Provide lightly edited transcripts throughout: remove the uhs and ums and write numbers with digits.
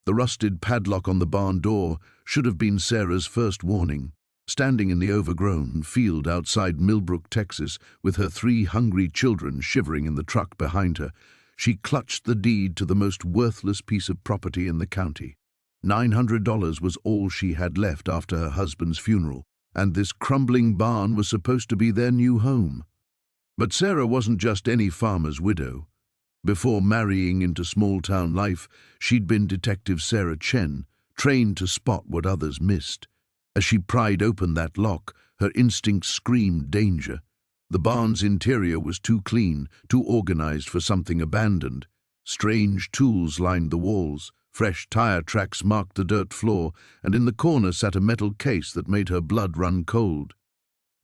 The rusted padlock on the barn door should have been Sarah's first warning. Standing in the overgrown field outside Millbrook, Texas, with her 3 hungry children shivering in the truck behind her, she clutched the deed to the most worthless piece of property in the county. $900 was all she had left after her husband's funeral, and this crumbling barn was supposed to be their new home. But Sarah wasn't just any farmer's widow. Before marrying into small-town life, she'd been Detective Sarah Chen, trained to spot what others missed. As she pried open that lock, her instincts screamed danger. The barn's interior was too clean, too organized for something abandoned. Strange tools lined the walls, fresh tire tracks marked the dirt floor, and in the corner sat a metal case that made her blood run cold.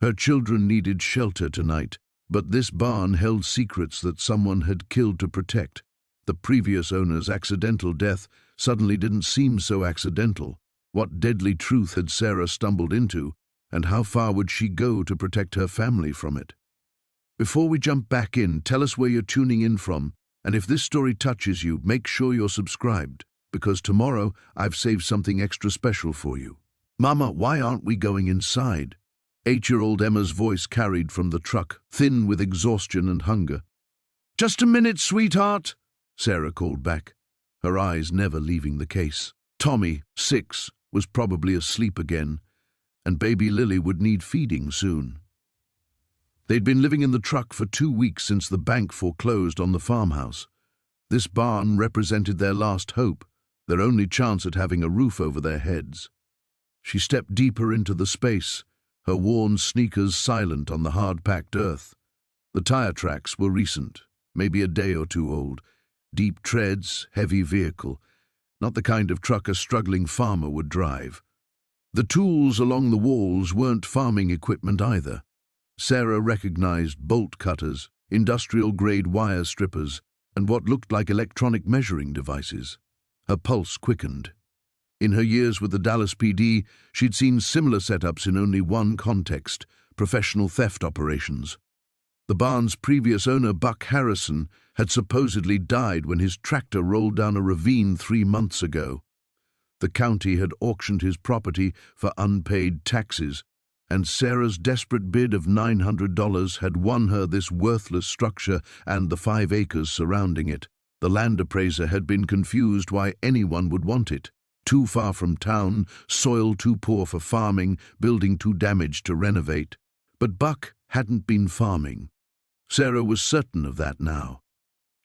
Her children needed shelter tonight, but this barn held secrets that someone had killed to protect. The previous owner's accidental death suddenly didn't seem so accidental. What deadly truth had Sarah stumbled into, and how far would she go to protect her family from it? Before we jump back in, tell us where you're tuning in from, and if this story touches you, make sure you're subscribed, because tomorrow I've saved something extra special for you. Mama, why aren't we going inside? 8-year-old Emma's voice carried from the truck, thin with exhaustion and hunger. Just a minute, sweetheart, Sarah called back, her eyes never leaving the case. Tommy, 6, was probably asleep again, and baby Lily would need feeding soon. They'd been living in the truck for 2 weeks since the bank foreclosed on the farmhouse. This barn represented their last hope, their only chance at having a roof over their heads. She stepped deeper into the space, her worn sneakers silent on the hard-packed earth. The tire tracks were recent, maybe a day or 2 old. Deep treads, heavy vehicle, not the kind of truck a struggling farmer would drive. The tools along the walls weren't farming equipment either. Sarah recognized bolt cutters, industrial-grade wire strippers, and what looked like electronic measuring devices. Her pulse quickened. In her years with the Dallas PD, she'd seen similar setups in only one context: professional theft operations. The barn's previous owner, Buck Harrison, had supposedly died when his tractor rolled down a ravine 3 months ago. The county had auctioned his property for unpaid taxes, and Sarah's desperate bid of $900 had won her this worthless structure and the 5 acres surrounding it. The land appraiser had been confused why anyone would want it. Too far from town, soil too poor for farming, building too damaged to renovate. But Buck hadn't been farming. Sarah was certain of that now.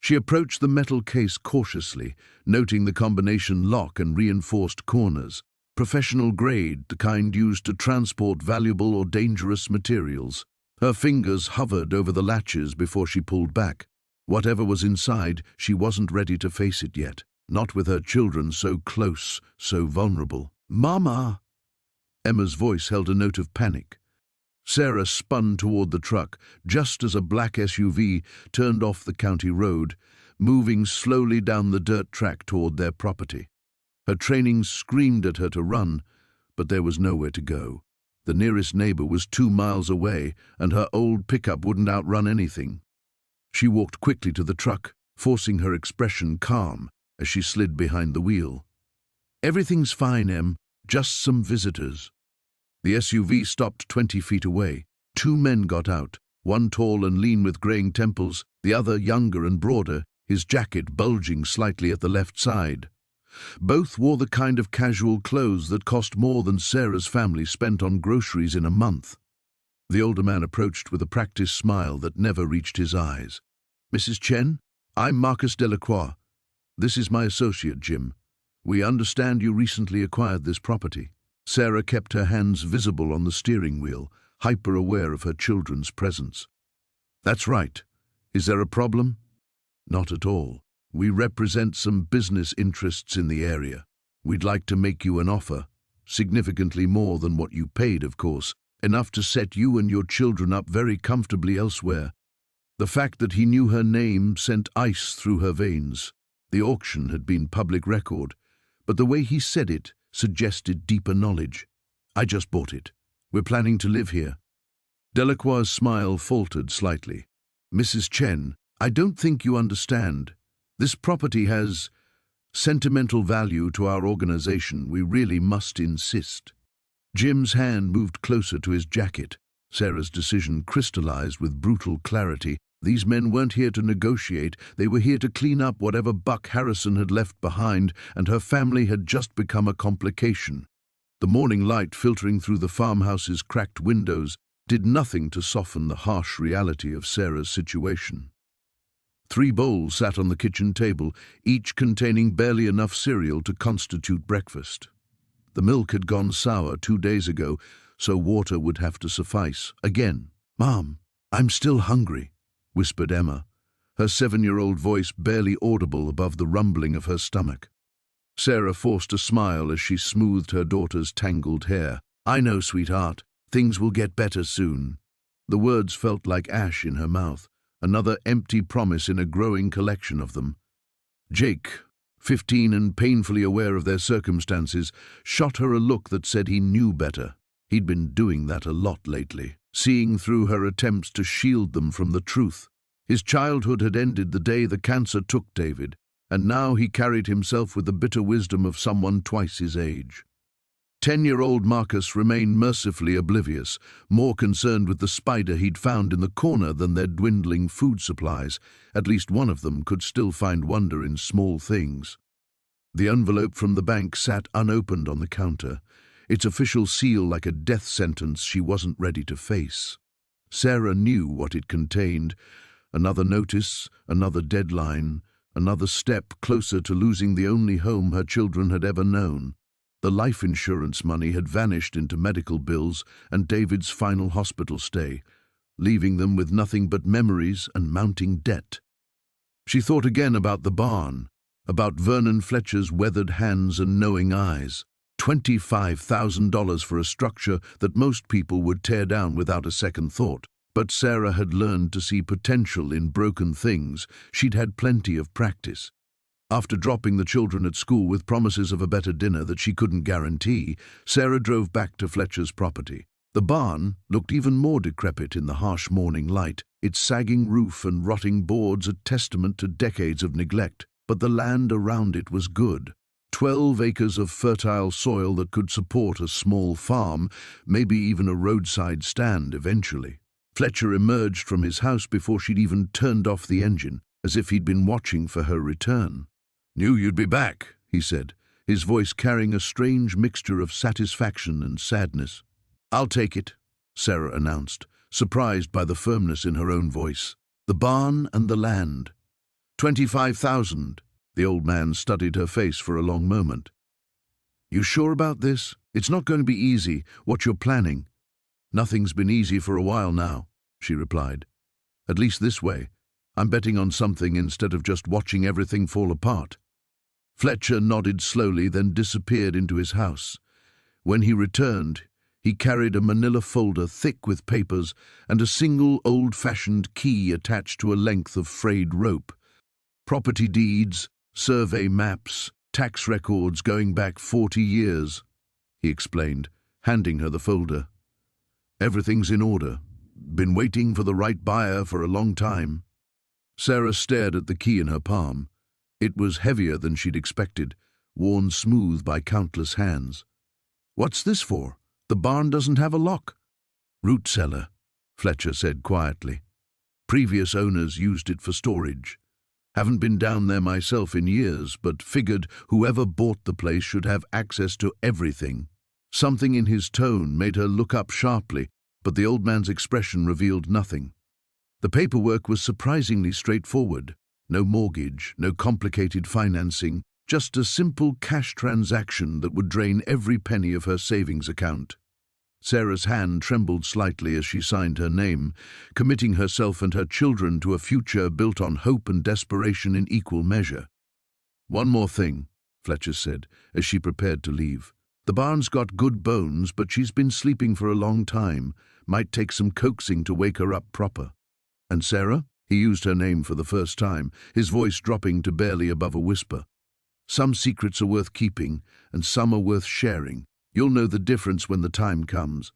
She approached the metal case cautiously, noting the combination lock and reinforced corners. Professional grade, the kind used to transport valuable or dangerous materials. Her fingers hovered over the latches before she pulled back. Whatever was inside, she wasn't ready to face it yet. Not with her children so close, so vulnerable. "Mama!" Emma's voice held a note of panic. Sarah spun toward the truck, just as a black SUV turned off the county road, moving slowly down the dirt track toward their property. Her training screamed at her to run, but there was nowhere to go. The nearest neighbor was 2 miles away, and her old pickup wouldn't outrun anything. She walked quickly to the truck, forcing her expression calm as she slid behind the wheel. "Everything's fine, Em. Just some visitors." The SUV stopped 20 feet away. 2 men got out, one tall and lean with graying temples, the other younger and broader, his jacket bulging slightly at the left side. Both wore the kind of casual clothes that cost more than Sarah's family spent on groceries in a month. The older man approached with a practiced smile that never reached his eyes. "Mrs. Chen, I'm Marcus Delacroix. This is my associate, Jim. We understand you recently acquired this property." Sarah kept her hands visible on the steering wheel, hyper-aware of her children's presence. "That's right. Is there a problem?" "Not at all. We represent some business interests in the area. We'd like to make you an offer, significantly more than what you paid, of course, enough to set you and your children up very comfortably elsewhere." The fact that he knew her name sent ice through her veins. The auction had been public record, but the way he said it suggested deeper knowledge. "I just bought it. We're planning to live here." Delacroix's smile faltered slightly. "Mrs. Chen, I don't think you understand. This property has Sentimental value to our organization, we really must insist. Jim's hand moved closer to his jacket. Sarah's decision crystallized with brutal clarity. These men weren't here to negotiate, they were here to clean up whatever Buck Harrison had left behind, and her family had just become a complication. The morning light filtering through the farmhouse's cracked windows did nothing to soften the harsh reality of Sarah's situation. 3 bowls sat on the kitchen table, each containing barely enough cereal to constitute breakfast. The milk had gone sour 2 days ago, so water would have to suffice. Again. "Mom, I'm still hungry," whispered Emma, her 7-year-old voice barely audible above the rumbling of her stomach. Sarah forced a smile as she smoothed her daughter's tangled hair. "I know, sweetheart. Things will get better soon." The words felt like ash in her mouth, another empty promise in a growing collection of them. Jake, 15 and painfully aware of their circumstances, shot her a look that said he knew better. He'd been doing that a lot lately, seeing through her attempts to shield them from the truth. His childhood had ended the day the cancer took David, and now he carried himself with the bitter wisdom of someone twice his age. 10-year-old Marcus remained mercifully oblivious, more concerned with the spider he'd found in the corner than their dwindling food supplies. At least one of them could still find wonder in small things. The envelope from the bank sat unopened on the counter, its official seal like a death sentence she wasn't ready to face. Sarah knew what it contained. Another notice, another deadline, another step closer to losing the only home her children had ever known. The life insurance money had vanished into medical bills and David's final hospital stay, leaving them with nothing but memories and mounting debt. She thought again about the barn, about Vernon Fletcher's weathered hands and knowing eyes. $25,000 for a structure that most people would tear down without a second thought. But Sarah had learned to see potential in broken things. She'd had plenty of practice. After dropping the children at school with promises of a better dinner that she couldn't guarantee, Sarah drove back to Fletcher's property. The barn looked even more decrepit in the harsh morning light, its sagging roof and rotting boards a testament to decades of neglect. But the land around it was good. 12 acres of fertile soil that could support a small farm, maybe even a roadside stand eventually. Fletcher emerged from his house before she'd even turned off the engine, as if he'd been watching for her return. "Knew you'd be back," he said, his voice carrying a strange mixture of satisfaction and sadness. "I'll take it," Sarah announced, surprised by the firmness in her own voice. "The barn and the land. 25,000. The old man studied her face for a long moment. "You sure about this? It's not going to be easy, what you're planning." "Nothing's been easy for a while now," she replied. "At least this way. I'm betting on something instead of just watching everything fall apart." Fletcher nodded slowly, then disappeared into his house. When he returned, he carried a manila folder thick with papers and a single old-fashioned key attached to a length of frayed rope. "Property deeds, survey maps, tax records going back 40 years, he explained, handing her the folder. "Everything's in order. Been waiting for the right buyer for a long time." Sarah stared at the key in her palm. It was heavier than she'd expected, worn smooth by countless hands. "What's this for? The barn doesn't have a lock." "Root cellar," Fletcher said quietly. "Previous owners used it for storage. Haven't been down there myself in years, but figured whoever bought the place should have access to everything." Something in his tone made her look up sharply, but the old man's expression revealed nothing. The paperwork was surprisingly straightforward. No mortgage, no complicated financing, just a simple cash transaction that would drain every penny of her savings account. Sarah's hand trembled slightly as she signed her name, committing herself and her children to a future built on hope and desperation in equal measure. "One more thing," Fletcher said, as she prepared to leave. "The barn's got good bones, but she's been sleeping for a long time. Might take some coaxing to wake her up proper." "And Sarah?" He used her name for the first time, his voice dropping to barely above a whisper. "Some secrets are worth keeping, and some are worth sharing. You'll know the difference when the time comes."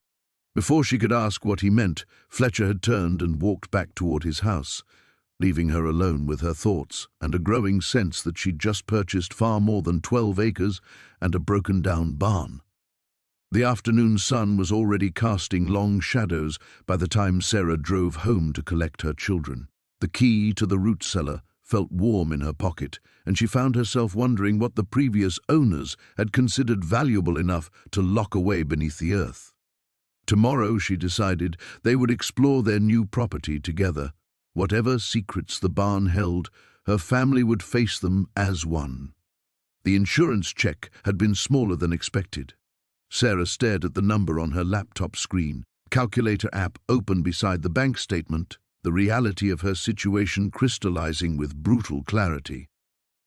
Before she could ask what he meant, Fletcher had turned and walked back toward his house. leaving her alone with her thoughts and a growing sense that she'd just purchased far more than 12 acres and a broken-down barn. The afternoon sun was already casting long shadows by the time Sarah drove home to collect her children. The key to the root cellar felt warm in her pocket, and she found herself wondering what the previous owners had considered valuable enough to lock away beneath the earth. Tomorrow, she decided, they would explore their new property together. Whatever secrets the barn held, her family would face them as one. The insurance check had been smaller than expected. Sarah stared at the number on her laptop screen. Calculator app open beside the bank statement, the reality of her situation crystallizing with brutal clarity.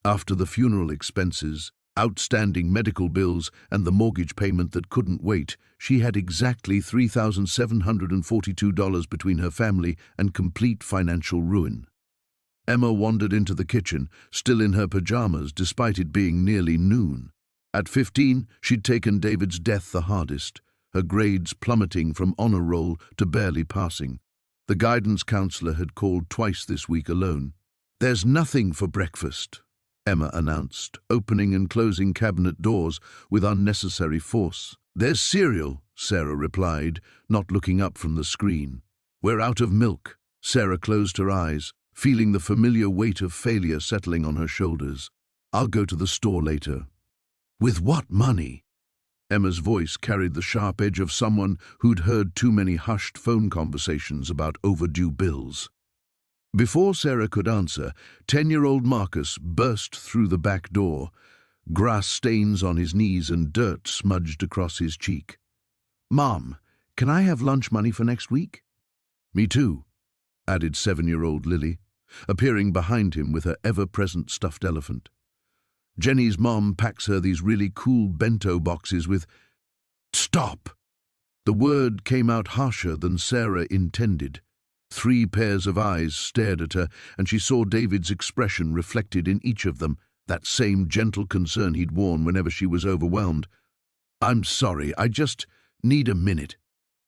After the funeral expenses, outstanding medical bills, and the mortgage payment that couldn't wait, she had exactly $3,742 between her family and complete financial ruin. Emma wandered into the kitchen, still in her pajamas despite it being nearly noon. At 15, she'd taken David's death the hardest, her grades plummeting from honor roll to barely passing. The guidance counselor had called twice this week alone. "There's nothing for breakfast," Emma announced, opening and closing cabinet doors with unnecessary force. "There's cereal," Sarah replied, not looking up from the screen. "We're out of milk." Sarah closed her eyes, feeling the familiar weight of failure settling on her shoulders. "I'll go to the store later." "With what money?" Emma's voice carried the sharp edge of someone who'd heard too many hushed phone conversations about overdue bills. Before Sarah could answer, 10-year-old Marcus burst through the back door, grass stains on his knees and dirt smudged across his cheek. "Mom, can I have lunch money for next week?" "Me too," added 7-year-old Lily, appearing behind him with her ever-present stuffed elephant. "Jenny's mom packs her these really cool bento boxes with—" "Stop!" The word came out harsher than Sarah intended. 3 pairs of eyes stared at her, and she saw David's expression reflected in each of them, that same gentle concern he'd worn whenever she was overwhelmed. "I'm sorry, I just need a minute."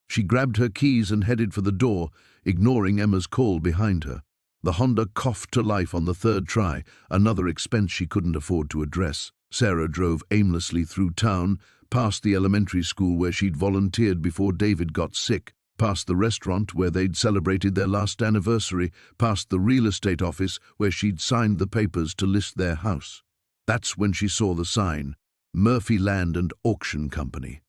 She grabbed her keys and headed for the door, ignoring Emma's call behind her. The Honda coughed to life on the 3rd try, another expense she couldn't afford to address. Sarah drove aimlessly through town, past the elementary school where she'd volunteered before David got sick, past the restaurant where they'd celebrated their last anniversary, past the real estate office where she'd signed the papers to list their house. That's when she saw the sign, Murphy Land and Auction Company.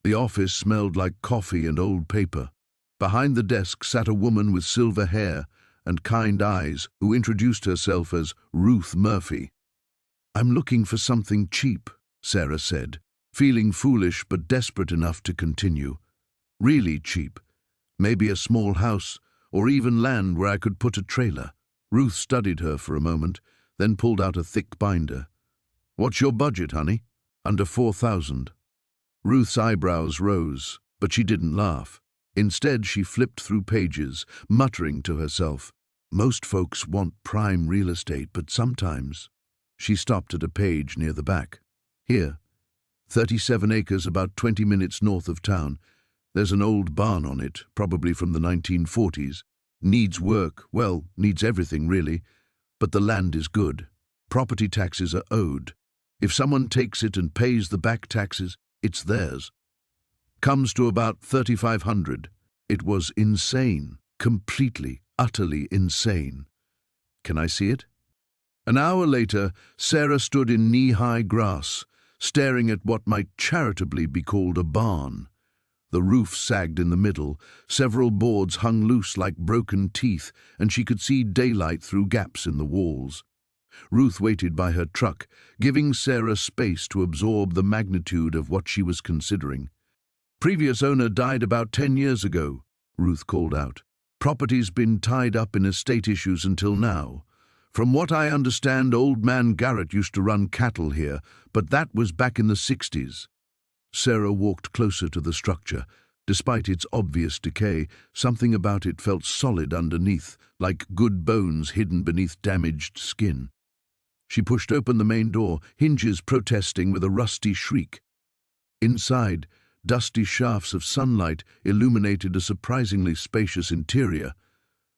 The office smelled like coffee and old paper. Behind the desk sat a woman with silver hair and kind eyes who introduced herself as Ruth Murphy. "I'm looking for something cheap," Sarah said, feeling foolish but desperate enough to continue. "Really cheap. Maybe a small house, or even land where I could put a trailer." Ruth studied her for a moment, then pulled out a thick binder. "What's your budget, honey?" "Under 4,000. Ruth's eyebrows rose, but she didn't laugh. Instead, she flipped through pages, muttering to herself, "Most folks want prime real estate, but sometimes—" She stopped at a page near the back. "Here, 37 acres about 20 minutes north of town. There's an old barn on it, probably from the 1940s. Needs work, well, needs everything really, but the land is good. Property taxes are owed. If someone takes it and pays the back taxes, it's theirs. Comes to about 3,500. It was insane, completely, utterly insane. Can I see it?" An hour later, Sarah stood in knee-high grass, staring at what might charitably be called a barn. The roof sagged in the middle, several boards hung loose like broken teeth, and she could see daylight through gaps in the walls. Ruth waited by her truck, giving Sarah space to absorb the magnitude of what she was considering. "Previous owner died about 10 years ago," Ruth called out. "Property's been tied up in estate issues until now. From what I understand, old man Garrett used to run cattle here, but that was back in the 60s. Sarah walked closer to the structure. Despite its obvious decay, something about it felt solid underneath, like good bones hidden beneath damaged skin. She pushed open the main door, hinges protesting with a rusty shriek. Inside, dusty shafts of sunlight illuminated a surprisingly spacious interior.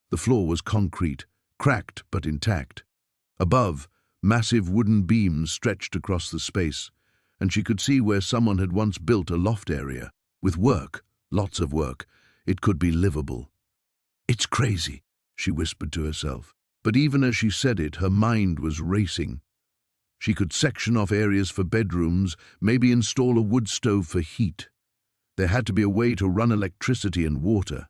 The floor was concrete, cracked but intact. Above, massive wooden beams stretched across the space, and she could see where someone had once built a loft area. With work, lots of work, it could be livable. "It's crazy," she whispered to herself. But even as she said it, her mind was racing. She could section off areas for bedrooms, maybe install a wood stove for heat. There had to be a way to run electricity and water.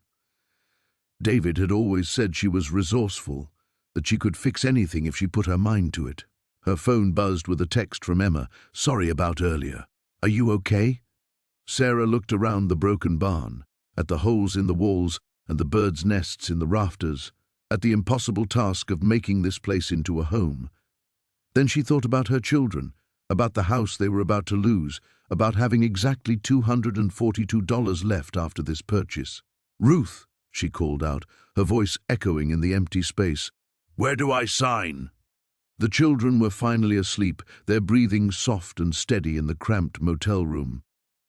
David had always said she was resourceful, that she could fix anything if she put her mind to it. Her phone buzzed with a text from Emma. "Sorry about earlier. Are you okay?" Sarah looked around the broken barn, at the holes in the walls and the birds' nests in the rafters, at the impossible task of making this place into a home. Then she thought about her children, about the house they were about to lose, about having exactly $242 left after this purchase. "Ruth," she called out, her voice echoing in the empty space. "Where do I sign?" The children were finally asleep, their breathing soft and steady in the cramped motel room.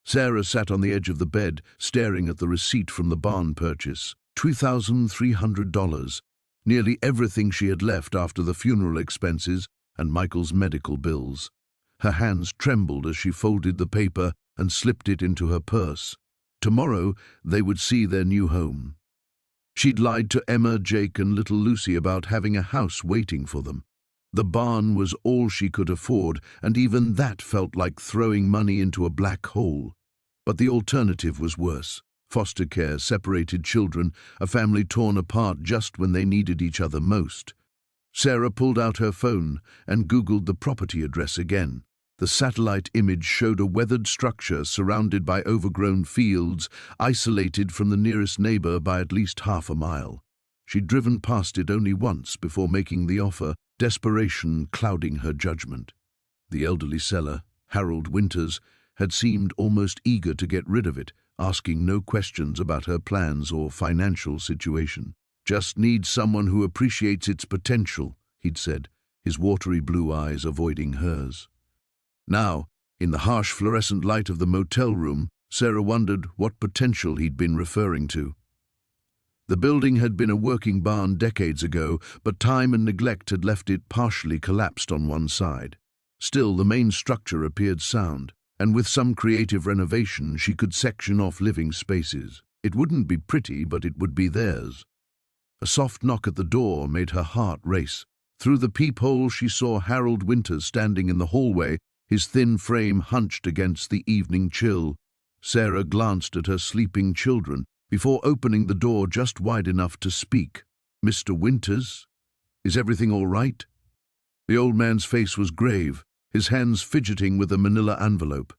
Sarah sat on the edge of the bed, staring at the receipt from the barn purchase. $2,300, nearly everything she had left after the funeral expenses and Michael's medical bills. Her hands trembled as she folded the paper and slipped it into her purse. Tomorrow they would see their new home. She'd lied to Emma, Jake, and little Lucy about having a house waiting for them. The barn was all she could afford, and even that felt like throwing money into a black hole. But the alternative was worse. Foster care, separated children, a family torn apart just when they needed each other most. Sarah pulled out her phone and Googled the property address again. The satellite image showed a weathered structure surrounded by overgrown fields, isolated from the nearest neighbor by at least half a mile. She'd driven past it only once before making the offer, desperation clouding her judgment. The elderly seller, Harold Winters, had seemed almost eager to get rid of it, asking no questions about her plans or financial situation. "Just needs someone who appreciates its potential," he'd said, his watery blue eyes avoiding hers. Now, in the harsh fluorescent light of the motel room, Sarah wondered what potential he'd been referring to. The building had been a working barn decades ago, but time and neglect had left it partially collapsed on one side. Still, the main structure appeared sound, and with some creative renovation she could section off living spaces. It wouldn't be pretty, but it would be theirs. A soft knock at the door made her heart race. Through the peephole she saw Harold Winters standing in the hallway, his thin frame hunched against the evening chill. Sarah glanced at her sleeping children before opening the door just wide enough to speak. "Mr. Winters, is everything all right?" The old man's face was grave, his hands fidgeting with a manila envelope.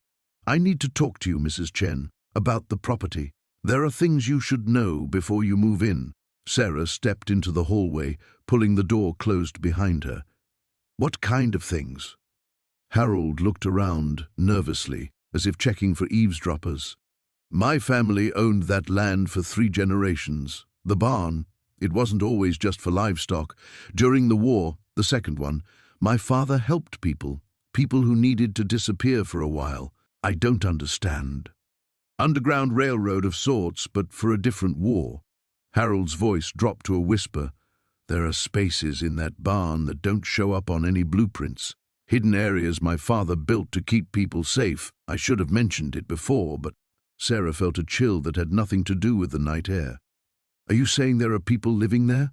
"I need to talk to you, Mrs. Chen, about the property. There are things you should know before you move in." Sarah stepped into the hallway, pulling the door closed behind her. "What kind of things?" Harold looked around nervously, as if checking for eavesdroppers. "My family owned that land for 3 generations. The barn, it wasn't always just for livestock. During the war, the second one, my father helped people who needed to disappear for a while. I don't understand. Underground railroad of sorts, but for a different war." Harold's voice dropped to a whisper. "There are spaces in that barn that don't show up on any blueprints. Hidden areas my father built to keep people safe. I should have mentioned it before, but..." Sarah felt a chill that had nothing to do with the night air. "Are you saying there are people living there?"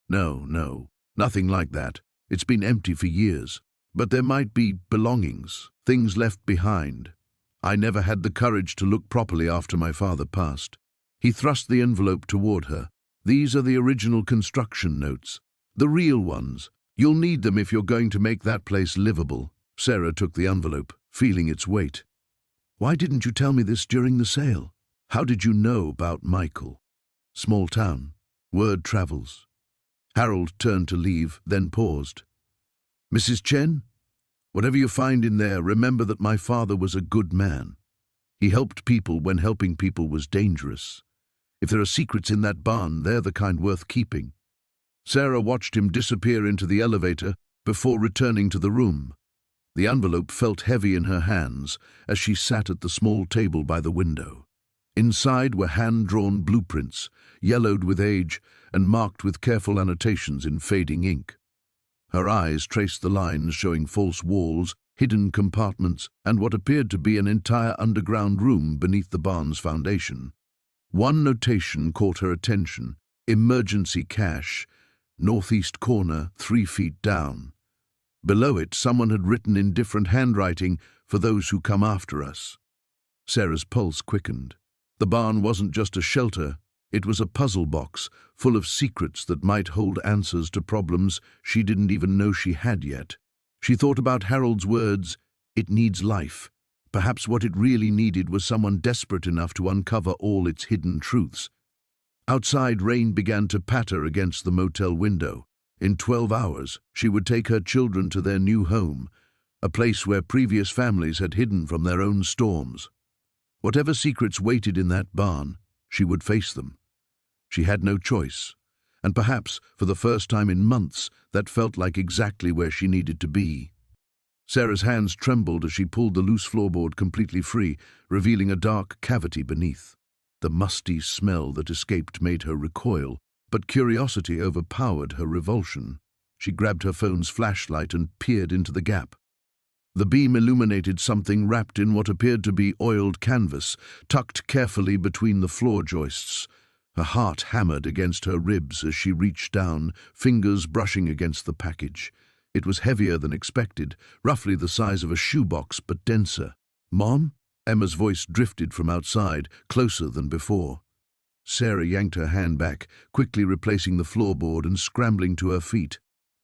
No, nothing like that. It's been empty for years. But there might be belongings, things left behind. I never had the courage to look properly after my father passed." He thrust the envelope toward her. "These are the original construction notes. The real ones. You'll need them if you're going to make that place livable." Sarah took the envelope, feeling its weight. "Why didn't you tell me this during the sale? How did you know about Michael?" "Small town. Word travels." Harold turned to leave, then paused. "Mrs. Chen, whatever you find in there, remember that my father was a good man. He helped people when helping people was dangerous. If there are secrets in that barn, they're the kind worth keeping." Sarah watched him disappear into the elevator before returning to the room. The envelope felt heavy in her hands as she sat at the small table by the window. Inside were hand-drawn blueprints, yellowed with age, and marked with careful annotations in fading ink. Her eyes traced the lines showing false walls, hidden compartments, and what appeared to be an entire underground room beneath the barn's foundation. One notation caught her attention: emergency cache, northeast corner, 3 feet down. Below it, someone had written in different handwriting, "For those who come after us." Sarah's pulse quickened. The barn wasn't just a shelter, it was a puzzle box, full of secrets that might hold answers to problems she didn't even know she had yet. She thought about Harold's words, "It needs life." Perhaps what it really needed was someone desperate enough to uncover all its hidden truths. Outside, rain began to patter against the motel window. In 12 hours, she would take her children to their new home, a place where previous families had hidden from their own storms. Whatever secrets waited in that barn, she would face them. She had no choice, and perhaps, for the first time in months, that felt like exactly where she needed to be. Sarah's hands trembled as she pulled the loose floorboard completely free, revealing a dark cavity beneath. The musty smell that escaped made her recoil, but curiosity overpowered her revulsion. She grabbed her phone's flashlight and peered into the gap. The beam illuminated something wrapped in what appeared to be oiled canvas, tucked carefully between the floor joists. Her heart hammered against her ribs as she reached down, fingers brushing against the package. It was heavier than expected, roughly the size of a shoebox, but denser. "Mom?" Emma's voice drifted from outside, closer than before. Sarah yanked her hand back, quickly replacing the floorboard and scrambling to her feet.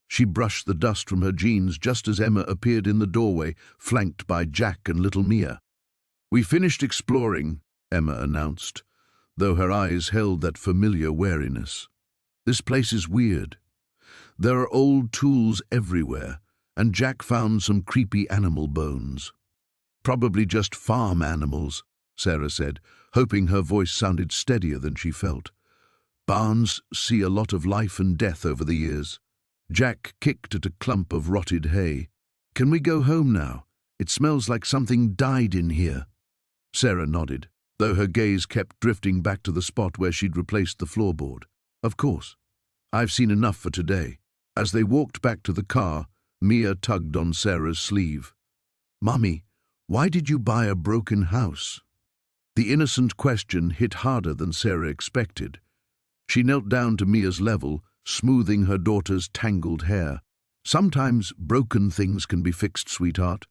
She brushed the dust from her jeans just as Emma appeared in the doorway, flanked by Jack and little Mia. "We finished exploring," Emma announced, though her eyes held that familiar wariness. "This place is weird. There are old tools everywhere, and Jack found some creepy animal bones." "Probably just farm animals," Sarah said, hoping her voice sounded steadier than she felt. "Barns see a lot of life and death over the years." Jack kicked at a clump of rotted hay. "Can we go home now? It smells like something died in here." Sarah nodded, though her gaze kept drifting back to the spot where she'd replaced the floorboard. "Of course. I've seen enough for today." As they walked back to the car, Mia tugged on Sarah's sleeve. "Mummy, why did you buy a broken house?" The innocent question hit harder than Sarah expected. She knelt down to Mia's level, smoothing her daughter's tangled hair. "Sometimes broken things can be fixed, sweetheart.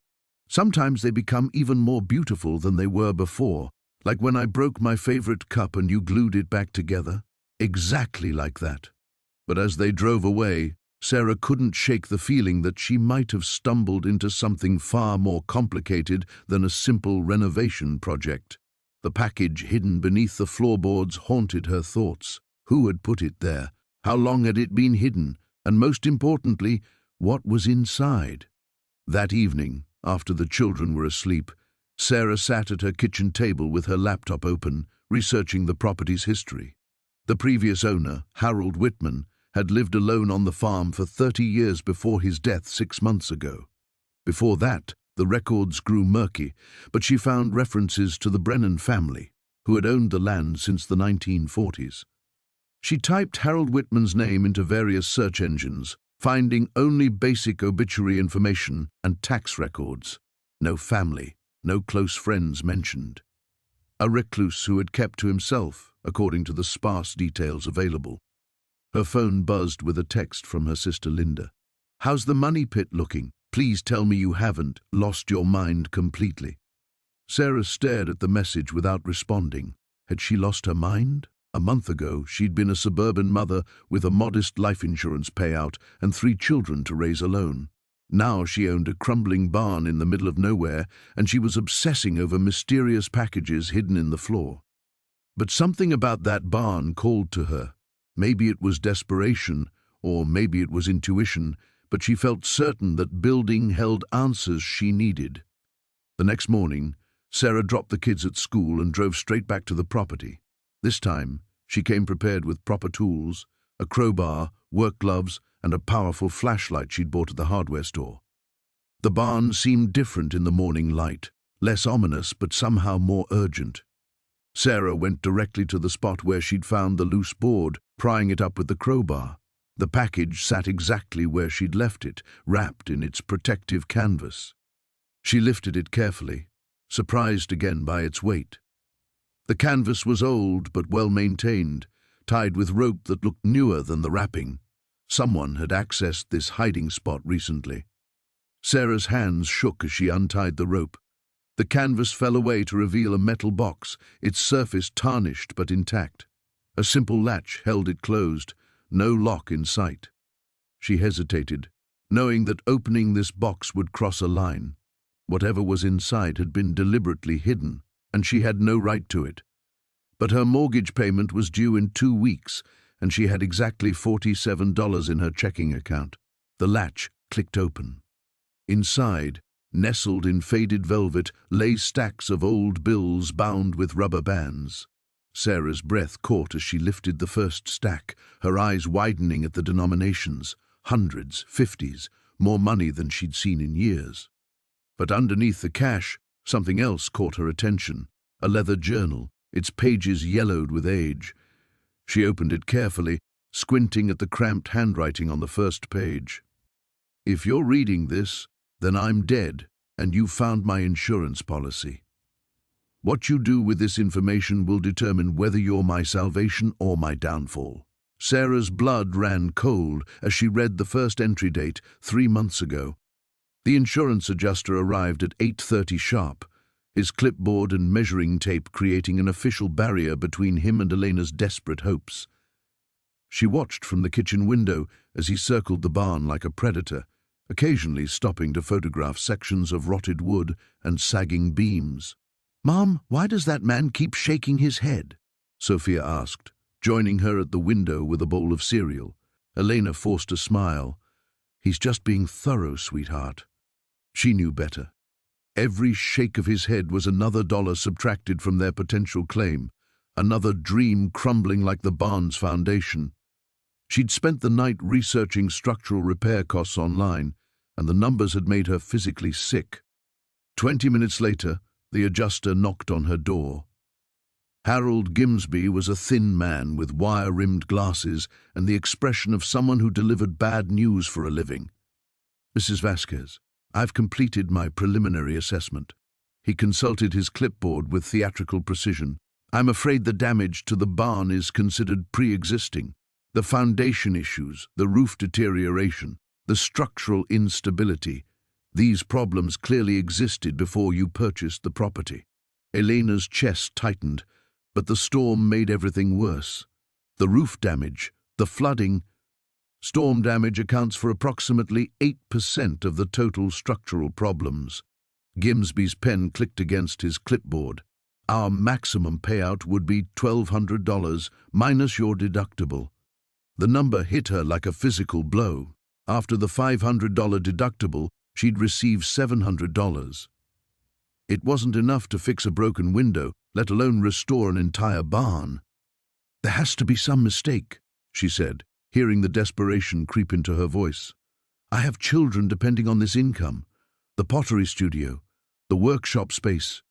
Sometimes they become even more beautiful than they were before, like when I broke my favorite cup and you glued it back together. Exactly like that." But as they drove away, Sarah couldn't shake the feeling that she might have stumbled into something far more complicated than a simple renovation project. The package hidden beneath the floorboards haunted her thoughts. Who had put it there? How long had it been hidden? And most importantly, what was inside? That evening, after the children were asleep, Sarah sat at her kitchen table with her laptop open, researching the property's history. The previous owner, Harold Whitman, had lived alone on the farm for 30 years before his death 6 months ago. Before that, the records grew murky, but she found references to the Brennan family, who had owned the land since the 1940s. She typed Harold Whitman's name into various search engines, finding only basic obituary information and tax records. No family, no close friends mentioned. A recluse who had kept to himself, according to the sparse details available. Her phone buzzed with a text from her sister Linda. "How's the money pit looking? Please tell me you haven't lost your mind completely." Sarah stared at the message without responding. Had she lost her mind? A month ago, she'd been a suburban mother with a modest life insurance payout and 3 children to raise alone. Now she owned a crumbling barn in the middle of nowhere, and she was obsessing over mysterious packages hidden in the floor. But something about that barn called to her. Maybe it was desperation, or maybe it was intuition, but she felt certain that building held answers she needed. The next morning, Sarah dropped the kids at school and drove straight back to the property. This time, she came prepared with proper tools, a crowbar, work gloves, and a powerful flashlight she'd bought at the hardware store. The barn seemed different in the morning light, less ominous but somehow more urgent. Sarah went directly to the spot where she'd found the loose board, prying it up with the crowbar. The package sat exactly where she'd left it, wrapped in its protective canvas. She lifted it carefully, surprised again by its weight. The canvas was old but well maintained, tied with rope that looked newer than the wrapping. Someone had accessed this hiding spot recently. Sarah's hands shook as she untied the rope. The canvas fell away to reveal a metal box, its surface tarnished but intact. A simple latch held it closed, no lock in sight. She hesitated, knowing that opening this box would cross a line. Whatever was inside had been deliberately hidden, and she had no right to it. But her mortgage payment was due in 2 weeks, and she had exactly $47 in her checking account. The latch clicked open. Inside, nestled in faded velvet, lay stacks of old bills bound with rubber bands. Sarah's breath caught as she lifted the first stack, her eyes widening at the denominations. Hundreds, fifties, more money than she'd seen in years. But underneath the cash, something else caught her attention. A leather journal, its pages yellowed with age. She opened it carefully, squinting at the cramped handwriting on the first page. "If you're reading this, then I'm dead, and you found my insurance policy. What you do with this information will determine whether you're my salvation or my downfall." Sarah's blood ran cold as she read the first entry date, 3 months ago. The insurance adjuster arrived at 8:30 sharp, his clipboard and measuring tape creating an official barrier between him and Elena's desperate hopes. She watched from the kitchen window as he circled the barn like a predator, occasionally stopping to photograph sections of rotted wood and sagging beams. "Mom, why does that man keep shaking his head?" Sophia asked, joining her at the window with a bowl of cereal. Elena forced a smile. "He's just being thorough, sweetheart." She knew better. Every shake of his head was another dollar subtracted from their potential claim, another dream crumbling like the barn's foundation. She'd spent the night researching structural repair costs online, and the numbers had made her physically sick. 20 minutes later, the adjuster knocked on her door. Harold Gimsby was a thin man with wire-rimmed glasses and the expression of someone who delivered bad news for a living. "Mrs. Vasquez, I've completed my preliminary assessment." He consulted his clipboard with theatrical precision. "I'm afraid the damage to the barn is considered pre-existing. The foundation issues, the roof deterioration, the structural instability, these problems clearly existed before you purchased the property." Elena's chest tightened, but the storm made everything worse. The roof damage, the flooding. Storm damage accounts for approximately 8% of the total structural problems. Gimsby's pen clicked against his clipboard. "Our maximum payout would be $1,200 minus your deductible." The number hit her like a physical blow. After the $500 deductible, she'd receive $700. It wasn't enough to fix a broken window, let alone restore an entire barn. "There has to be some mistake," she said, hearing the desperation creep into her voice. "I have children depending on this income, the pottery studio, the workshop space."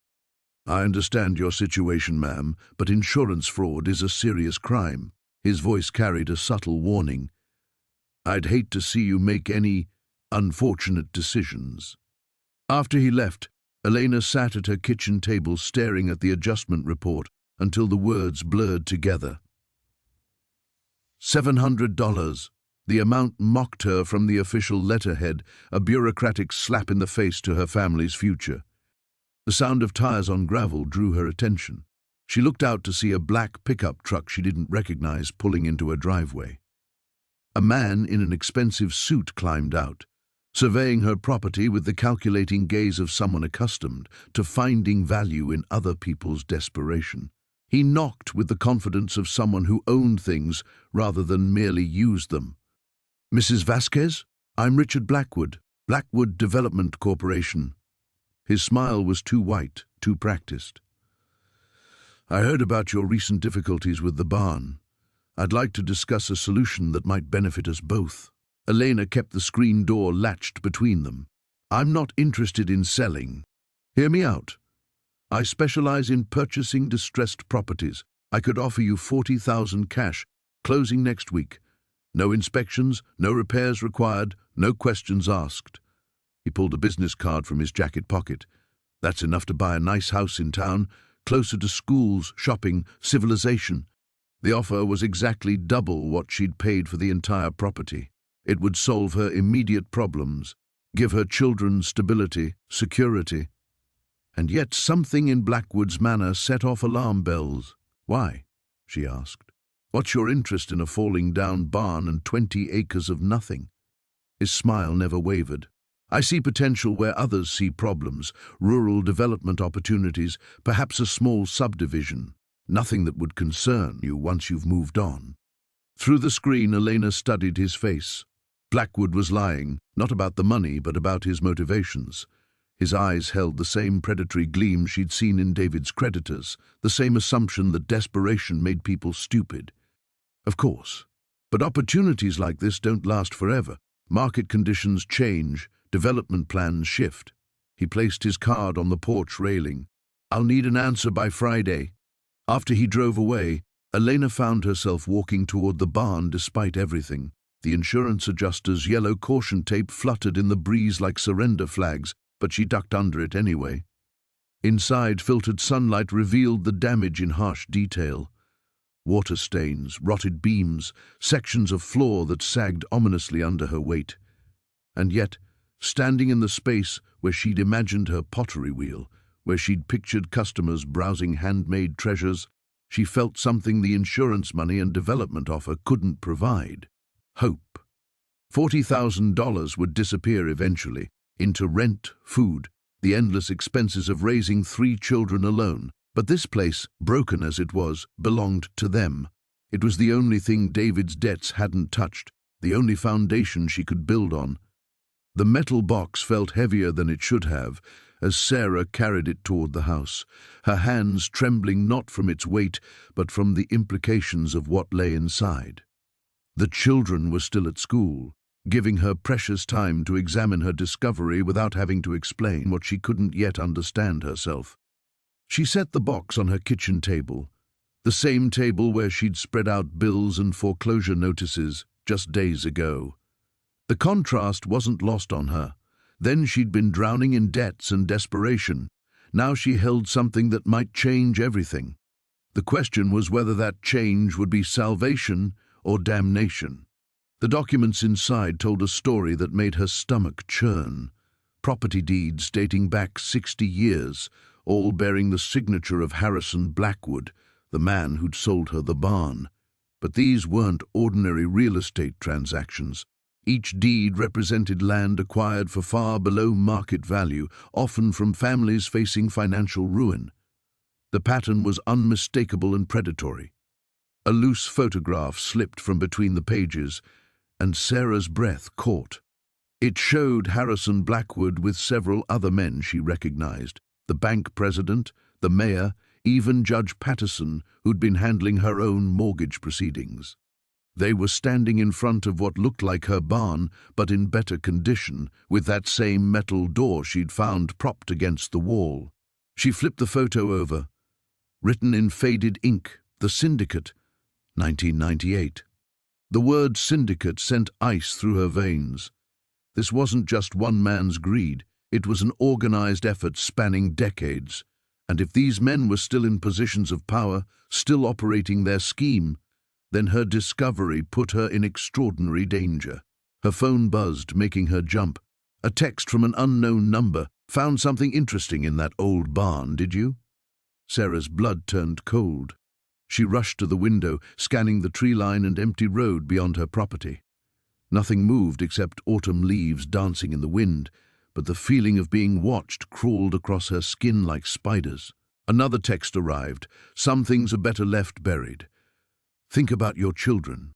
"I understand your situation, ma'am, but insurance fraud is a serious crime." His voice carried a subtle warning. "I'd hate to see you make any unfortunate decisions." After he left, Elena sat at her kitchen table staring at the adjustment report until the words blurred together. $700. The amount mocked her from the official letterhead, a bureaucratic slap in the face to her family's future. The sound of tires on gravel drew her attention. She looked out to see a black pickup truck she didn't recognize pulling into a driveway. A man in an expensive suit climbed out, surveying her property with the calculating gaze of someone accustomed to finding value in other people's desperation. He knocked with the confidence of someone who owned things rather than merely used them. "Mrs. Vasquez, I'm Richard Blackwood, Blackwood Development Corporation." His smile was too white, too practiced. "I heard about your recent difficulties with the barn. I'd like to discuss a solution that might benefit us both." Elena kept the screen door latched between them. "I'm not interested in selling. Hear me out. I specialize in purchasing distressed properties. I could offer you $40,000 cash Closing next week. No inspections, no repairs required, no questions asked. He pulled a business card from his jacket pocket. That's enough to buy a nice house in town, closer to schools, shopping, civilization. The offer was exactly double what she'd paid for the entire property. It would solve her immediate problems, give her children stability, security. And yet something in Blackwood's manner set off alarm bells. "Why?" she asked. "What's your interest in a falling-down barn and 20 acres of nothing?" His smile never wavered. "I see potential where others see problems, rural development opportunities, perhaps a small subdivision. Nothing that would concern you once you've moved on." Through the screen, Elena studied his face. Blackwood was lying, not about the money, but about his motivations. His eyes held the same predatory gleam she'd seen in David's creditors, the same assumption that desperation made people stupid. Of course. But opportunities like this don't last forever. Market conditions change, development plans shift. He placed his card on the porch railing. "I'll need an answer by Friday." After he drove away, Elena found herself walking toward the barn despite everything. The insurance adjuster's yellow caution tape fluttered in the breeze like surrender flags, but she ducked under it anyway. Inside, filtered sunlight revealed the damage in harsh detail. Water stains, rotted beams, sections of floor that sagged ominously under her weight. And yet, standing in the space where she'd imagined her pottery wheel, where she'd pictured customers browsing handmade treasures, she felt something the insurance money and development offer couldn't provide. Hope. $40,000 would disappear eventually, into rent, food, the endless expenses of raising 3 children alone. But this place, broken as it was, belonged to them. It was the only thing David's debts hadn't touched, the only foundation she could build on. The metal box felt heavier than it should have as Sarah carried it toward the house, her hands trembling not from its weight, but from the implications of what lay inside. The children were still at school, giving her precious time to examine her discovery without having to explain what she couldn't yet understand herself. She set the box on her kitchen table, the same table where she'd spread out bills and foreclosure notices just days ago. The contrast wasn't lost on her. Then she'd been drowning in debts and desperation. Now she held something that might change everything. The question was whether that change would be salvation or damnation. The documents inside told a story that made her stomach churn. Property deeds dating back 60 years, all bearing the signature of Harrison Blackwood, the man who'd sold her the barn. But these weren't ordinary real estate transactions. Each deed represented land acquired for far below market value, often from families facing financial ruin. The pattern was unmistakable and predatory. A loose photograph slipped from between the pages, and Sarah's breath caught. It showed Harrison Blackwood with several other men she recognized, the bank president, the mayor, even Judge Patterson, who'd been handling her own mortgage proceedings. They were standing in front of what looked like her barn, but in better condition, with that same metal door she'd found propped against the wall. She flipped the photo over. Written in faded ink, "The Syndicate, 1998. The word syndicate sent ice through her veins. This wasn't just one man's greed. It was an organized effort spanning decades. And if these men were still in positions of power, still operating their scheme, then her discovery put her in extraordinary danger. Her phone buzzed, making her jump. A text from an unknown number. "Found something interesting in that old barn, did you?" Sarah's blood turned cold. She rushed to the window, scanning the tree line and empty road beyond her property. Nothing moved except autumn leaves dancing in the wind, but the feeling of being watched crawled across her skin like spiders. Another text arrived. "Some things are better left buried. Think about your children."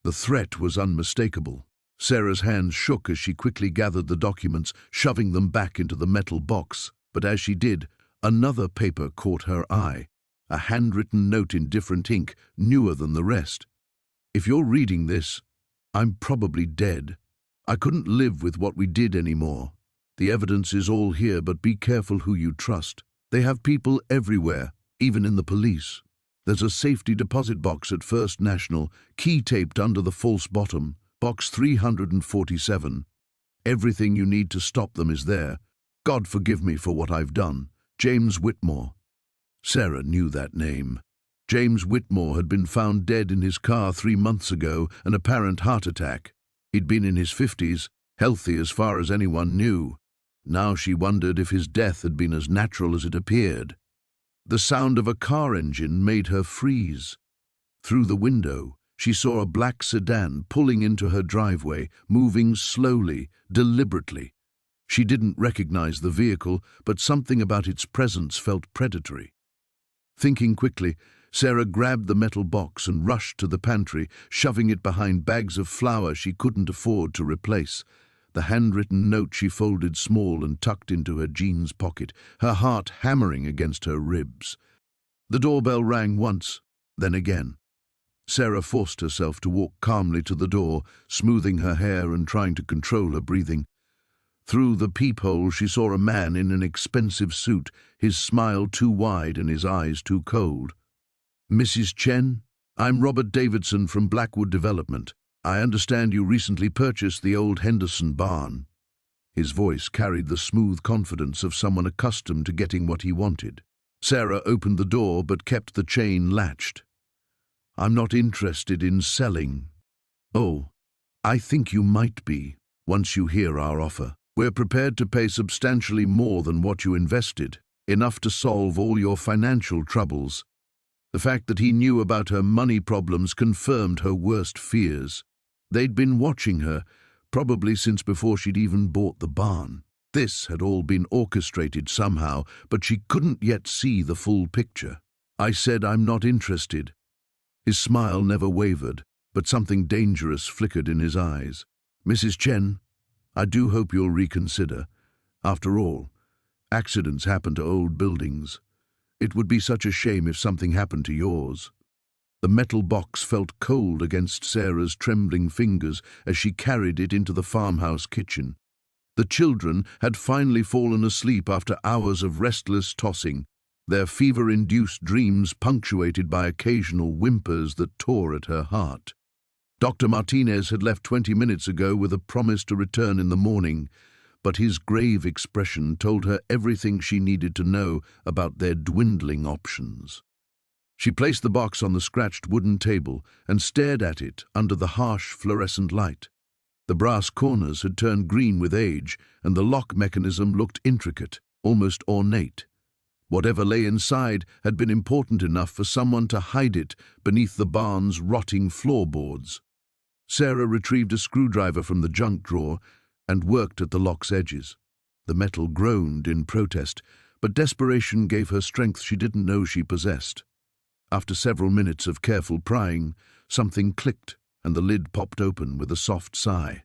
The threat was unmistakable. Sarah's hands shook as she quickly gathered the documents, shoving them back into the metal box. But as she did, another paper caught her eye. A handwritten note in different ink, newer than the rest. "If you're reading this, I'm probably dead. I couldn't live with what we did anymore. The evidence is all here, but be careful who you trust. They have people everywhere, even in the police." There's a safety deposit box at First National, key taped under the false bottom, box 347. Everything you need to stop them is there. God forgive me for what I've done. James Whitmore. Sarah knew that name. James Whitmore had been found dead in his car 3 months ago, an apparent heart attack. He'd been in his 50s, healthy as far as anyone knew. Now she wondered if his death had been as natural as it appeared. The sound of a car engine made her freeze. Through the window, she saw a black sedan pulling into her driveway, moving slowly, deliberately. She didn't recognize the vehicle, but something about its presence felt predatory. Thinking quickly, Sarah grabbed the metal box and rushed to the pantry, shoving it behind bags of flour she couldn't afford to replace. The handwritten note she folded small and tucked into her jeans pocket, her heart hammering against her ribs. The doorbell rang once, then again. Sarah forced herself to walk calmly to the door, smoothing her hair and trying to control her breathing. Through the peephole she saw a man in an expensive suit, his smile too wide and his eyes too cold. "Mrs. Chen, I'm Robert Davidson from Blackwood Development. I understand you recently purchased the old Henderson barn." His voice carried the smooth confidence of someone accustomed to getting what he wanted. Sarah opened the door but kept the chain latched. "I'm not interested in selling." "Oh, I think you might be, once you hear our offer. We're prepared to pay substantially more than what you invested, enough to solve all your financial troubles." The fact that he knew about her money problems confirmed her worst fears. They'd been watching her, probably since before she'd even bought the barn. This had all been orchestrated somehow, but she couldn't yet see the full picture. "I said I'm not interested." His smile never wavered, but something dangerous flickered in his eyes. "Mrs. Chen, I do hope you'll reconsider. After all, accidents happen to old buildings. It would be such a shame if something happened to yours." The metal box felt cold against Sarah's trembling fingers as she carried it into the farmhouse kitchen. The children had finally fallen asleep after hours of restless tossing, their fever-induced dreams punctuated by occasional whimpers that tore at her heart. Dr. Martinez had left 20 minutes ago with a promise to return in the morning, but his grave expression told her everything she needed to know about their dwindling options. She placed the box on the scratched wooden table and stared at it under the harsh fluorescent light. The brass corners had turned green with age, and the lock mechanism looked intricate, almost ornate. Whatever lay inside had been important enough for someone to hide it beneath the barn's rotting floorboards. Sarah retrieved a screwdriver from the junk drawer and worked at the lock's edges. The metal groaned in protest, but desperation gave her strength she didn't know she possessed. After several minutes of careful prying, something clicked and the lid popped open with a soft sigh.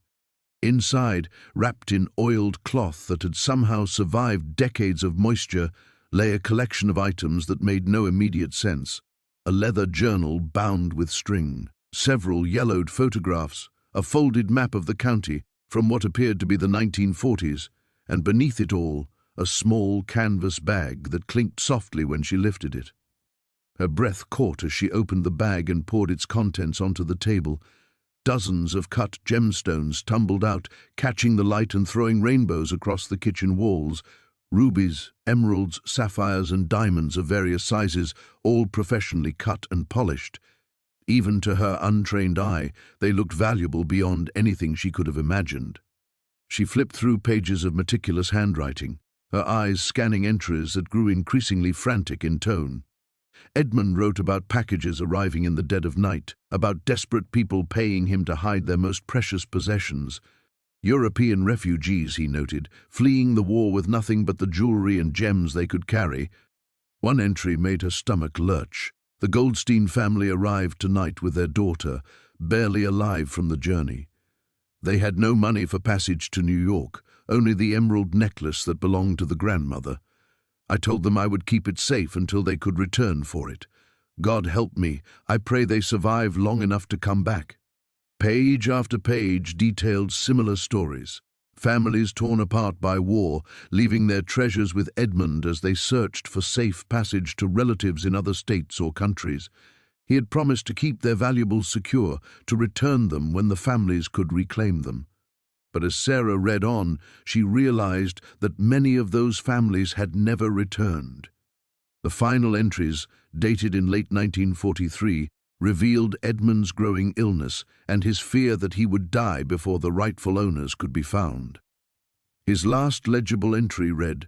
Inside, wrapped in oiled cloth that had somehow survived decades of moisture, lay a collection of items that made no immediate sense. A leather journal bound with string, several yellowed photographs, a folded map of the county from what appeared to be the 1940s, and beneath it all, a small canvas bag that clinked softly when she lifted it. Her breath caught as she opened the bag and poured its contents onto the table. Dozens of cut gemstones tumbled out, catching the light and throwing rainbows across the kitchen walls. Rubies, emeralds, sapphires, and diamonds of various sizes, all professionally cut and polished. Even to her untrained eye, they looked valuable beyond anything she could have imagined. She flipped through pages of meticulous handwriting, her eyes scanning entries that grew increasingly frantic in tone. Edmund wrote about packages arriving in the dead of night, about desperate people paying him to hide their most precious possessions. European refugees, he noted, fleeing the war with nothing but the jewelry and gems they could carry. One entry made her stomach lurch. The Goldstein family arrived tonight with their daughter, barely alive from the journey. They had no money for passage to New York, only the emerald necklace that belonged to the grandmother. I told them I would keep it safe until they could return for it. God help me, I pray they survive long enough to come back. Page after page detailed similar stories. families torn apart by war, leaving their treasures with Edmund as they searched for safe passage to relatives in other states or countries. He had promised to keep their valuables secure, to return them when the families could reclaim them. But as Sarah read on, she realized that many of those families had never returned. The final entries, dated in late 1943, revealed Edmund's growing illness and his fear that he would die before the rightful owners could be found. His last legible entry read,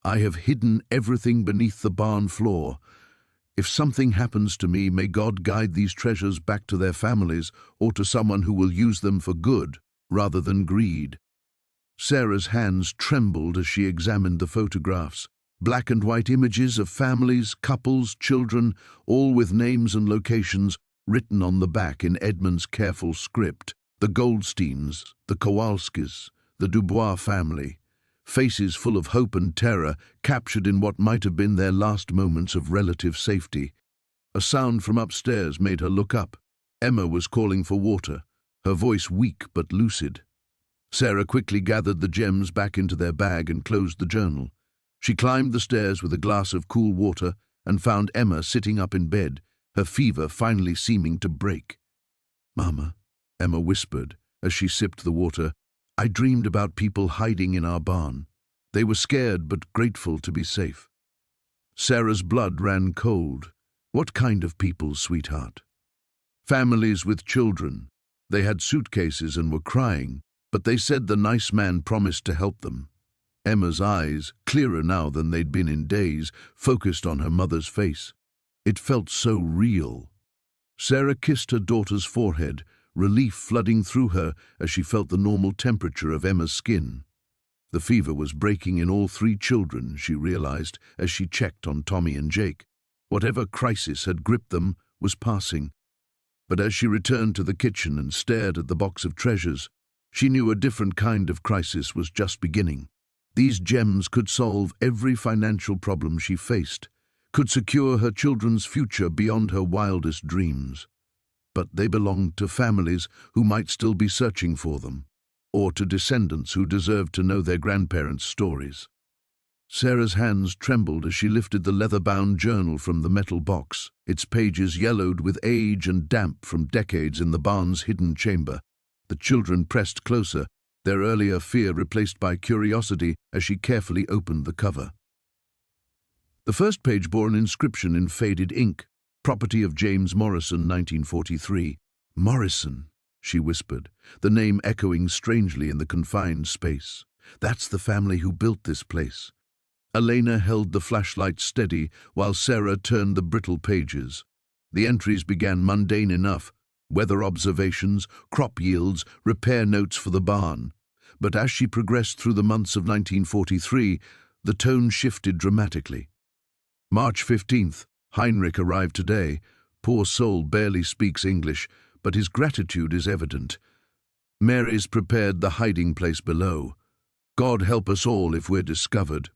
"I have hidden everything beneath the barn floor. If something happens to me, may God guide these treasures back to their families or to someone who will use them for good rather than greed." Sarah's hands trembled as she examined the photographs. Black and white images of families, couples, children, all with names and locations written on the back in Edmund's careful script. The Goldsteins, the Kowalskis, the Dubois family. Faces full of hope and terror, captured in what might have been their last moments of relative safety. A sound from upstairs made her look up. Emma was calling for water, her voice weak but lucid. Sarah quickly gathered the gems back into their bag and closed the journal. She climbed the stairs with a glass of cool water and found Emma sitting up in bed, her fever finally seeming to break. "Mama," Emma whispered as she sipped the water, "I dreamed about people hiding in our barn. They were scared but grateful to be safe." Sarah's blood ran cold. What kind of people, sweetheart? Families with children. They had suitcases and were crying, but they said the nice man promised to help them. Emma's eyes, clearer now than they'd been in days, focused on her mother's face. It felt so real. Sarah kissed her daughter's forehead, relief flooding through her as she felt the normal temperature of Emma's skin. The fever was breaking in all three children, she realized, as she checked on Tommy and Jake. Whatever crisis had gripped them was passing. But as she returned to the kitchen and stared at the box of treasures, she knew a different kind of crisis was just beginning. These gems could solve every financial problem she faced, could secure her children's future beyond her wildest dreams. But they belonged to families who might still be searching for them, or to descendants who deserved to know their grandparents' stories. Sarah's hands trembled as she lifted the leather-bound journal from the metal box, its pages yellowed with age and damp from decades in the barn's hidden chamber. The children pressed closer, their earlier fear replaced by curiosity as she carefully opened the cover. The first page bore an inscription in faded ink, "Property of James Morrison, 1943. "Morrison," she whispered, the name echoing strangely in the confined space. "That's the family who built this place." Elena held the flashlight steady while Sarah turned the brittle pages. The entries began mundane enough: weather observations, crop yields, repair notes for the barn. But as she progressed through the months of 1943, the tone shifted dramatically. March 15th, Heinrich arrived today. Poor soul barely speaks English, but his gratitude is evident. Mary's prepared the hiding place below. God help us all if we're discovered.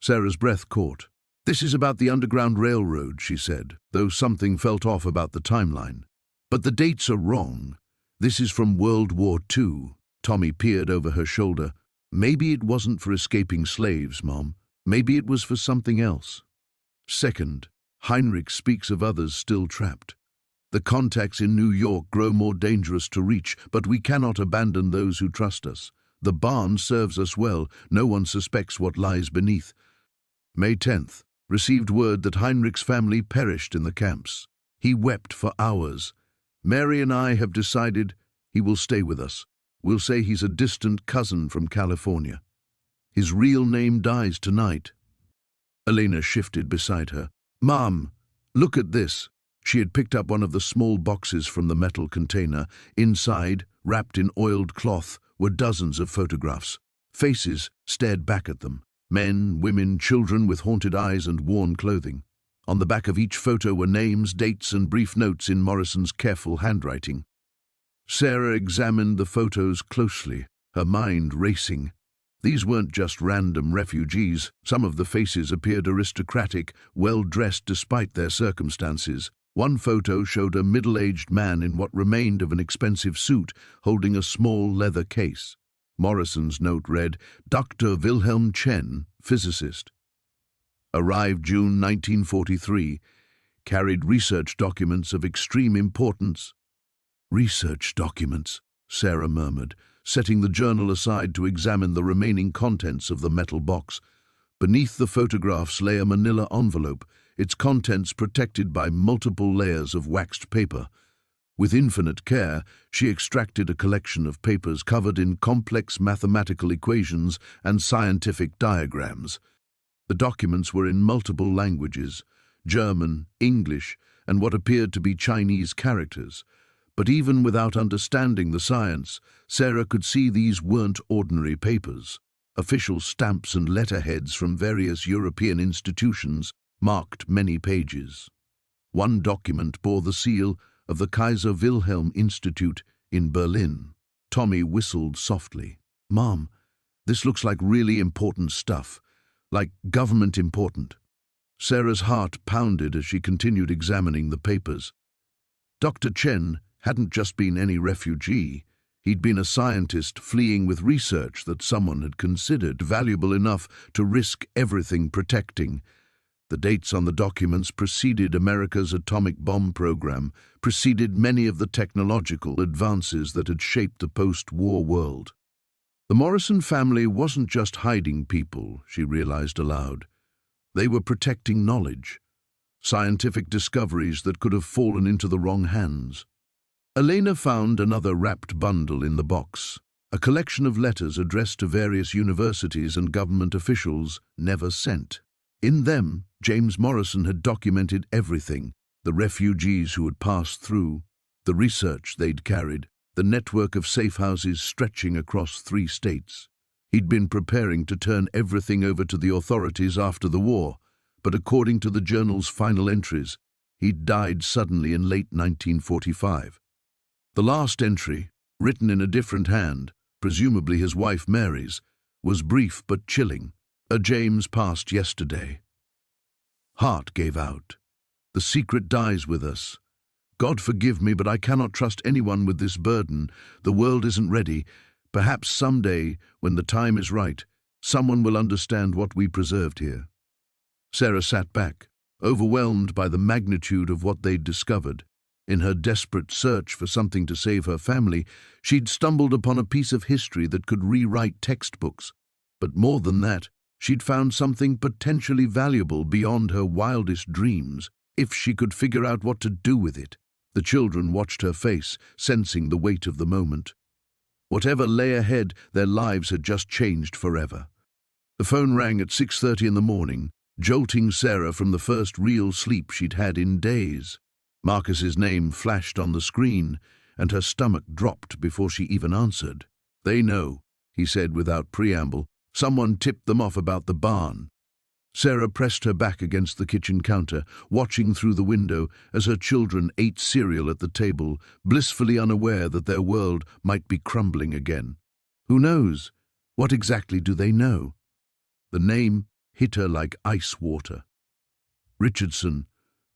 Sarah's breath caught. "This is about the Underground Railroad," she said, though something felt off about the timeline. "But the dates are wrong. This is from World War II. Tommy peered over her shoulder. "Maybe it wasn't for escaping slaves, Mom. Maybe it was for something else." Second, Heinrich speaks of others still trapped. "The contacts in New York grow more dangerous to reach, but we cannot abandon those who trust us. The barn serves us well. No one suspects what lies beneath." May 10th, received word that Heinrich's family perished in the camps. He wept for hours. "Mary and I have decided he will stay with us. We'll say he's a distant cousin from California. His real name dies tonight." Elena shifted beside her. "Mom, look at this." She had picked up one of the small boxes from the metal container. Inside, wrapped in oiled cloth, were dozens of photographs. Faces stared back at them. Men, women, children with haunted eyes and worn clothing. On the back of each photo were names, dates, and brief notes in Morrison's careful handwriting. Sarah examined the photos closely, her mind racing. These weren't just random refugees. Some of the faces appeared aristocratic, well-dressed despite their circumstances. One photo showed a middle-aged man in what remained of an expensive suit, holding a small leather case. Morrison's note read, Dr. Wilhelm Chen, physicist. Arrived June 1943. Carried research documents of extreme importance. Research documents, Sarah murmured, setting the journal aside to examine the remaining contents of the metal box. Beneath the photographs lay a manila envelope, its contents protected by multiple layers of waxed paper. With infinite care, she extracted a collection of papers covered in complex mathematical equations and scientific diagrams. The documents were in multiple languages, German, English, and what appeared to be Chinese characters. But even without understanding the science, Sarah could see these weren't ordinary papers. Official stamps and letterheads from various European institutions marked many pages. One document bore the seal of the Kaiser Wilhelm Institute in Berlin. Tommy whistled softly. Mom, this looks like really important stuff, like government important. Sarah's heart pounded as she continued examining the papers. Dr. Chen hadn't just been any refugee. He'd been a scientist fleeing with research that someone had considered valuable enough to risk everything protecting. The dates on the documents preceded America's atomic bomb program, preceded many of the technological advances that had shaped the post-war world. The Morrison family wasn't just hiding people, she realized aloud. They were protecting knowledge, scientific discoveries that could have fallen into the wrong hands. Elena found another wrapped bundle in the box, a collection of letters addressed to various universities and government officials, never sent. In them, James Morrison had documented everything, the refugees who had passed through, the research they'd carried, the network of safe houses stretching across 3 states. He'd been preparing to turn everything over to the authorities after the war, but according to the journal's final entries, he'd died suddenly in late 1945. The last entry, written in a different hand, presumably his wife Mary's, was brief but chilling. A James passed yesterday. Heart gave out. The secret dies with us. God forgive me, but I cannot trust anyone with this burden. The world isn't ready. Perhaps someday, when the time is right, someone will understand what we preserved here. Sarah sat back, overwhelmed by the magnitude of what they'd discovered. In her desperate search for something to save her family, she'd stumbled upon a piece of history that could rewrite textbooks. But more than that, she'd found something potentially valuable beyond her wildest dreams, if she could figure out what to do with it. The children watched her face, sensing the weight of the moment. Whatever lay ahead, their lives had just changed forever. The phone rang at 6:30 in the morning, jolting Sarah from the first real sleep she'd had in days. Marcus's name flashed on the screen, and her stomach dropped before she even answered. "They know," he said without preamble. "Someone tipped them off about the barn." Sarah pressed her back against the kitchen counter, watching through the window as her children ate cereal at the table, blissfully unaware that their world might be crumbling again. Who knows? What exactly do they know? The name hit her like ice water. Richardson,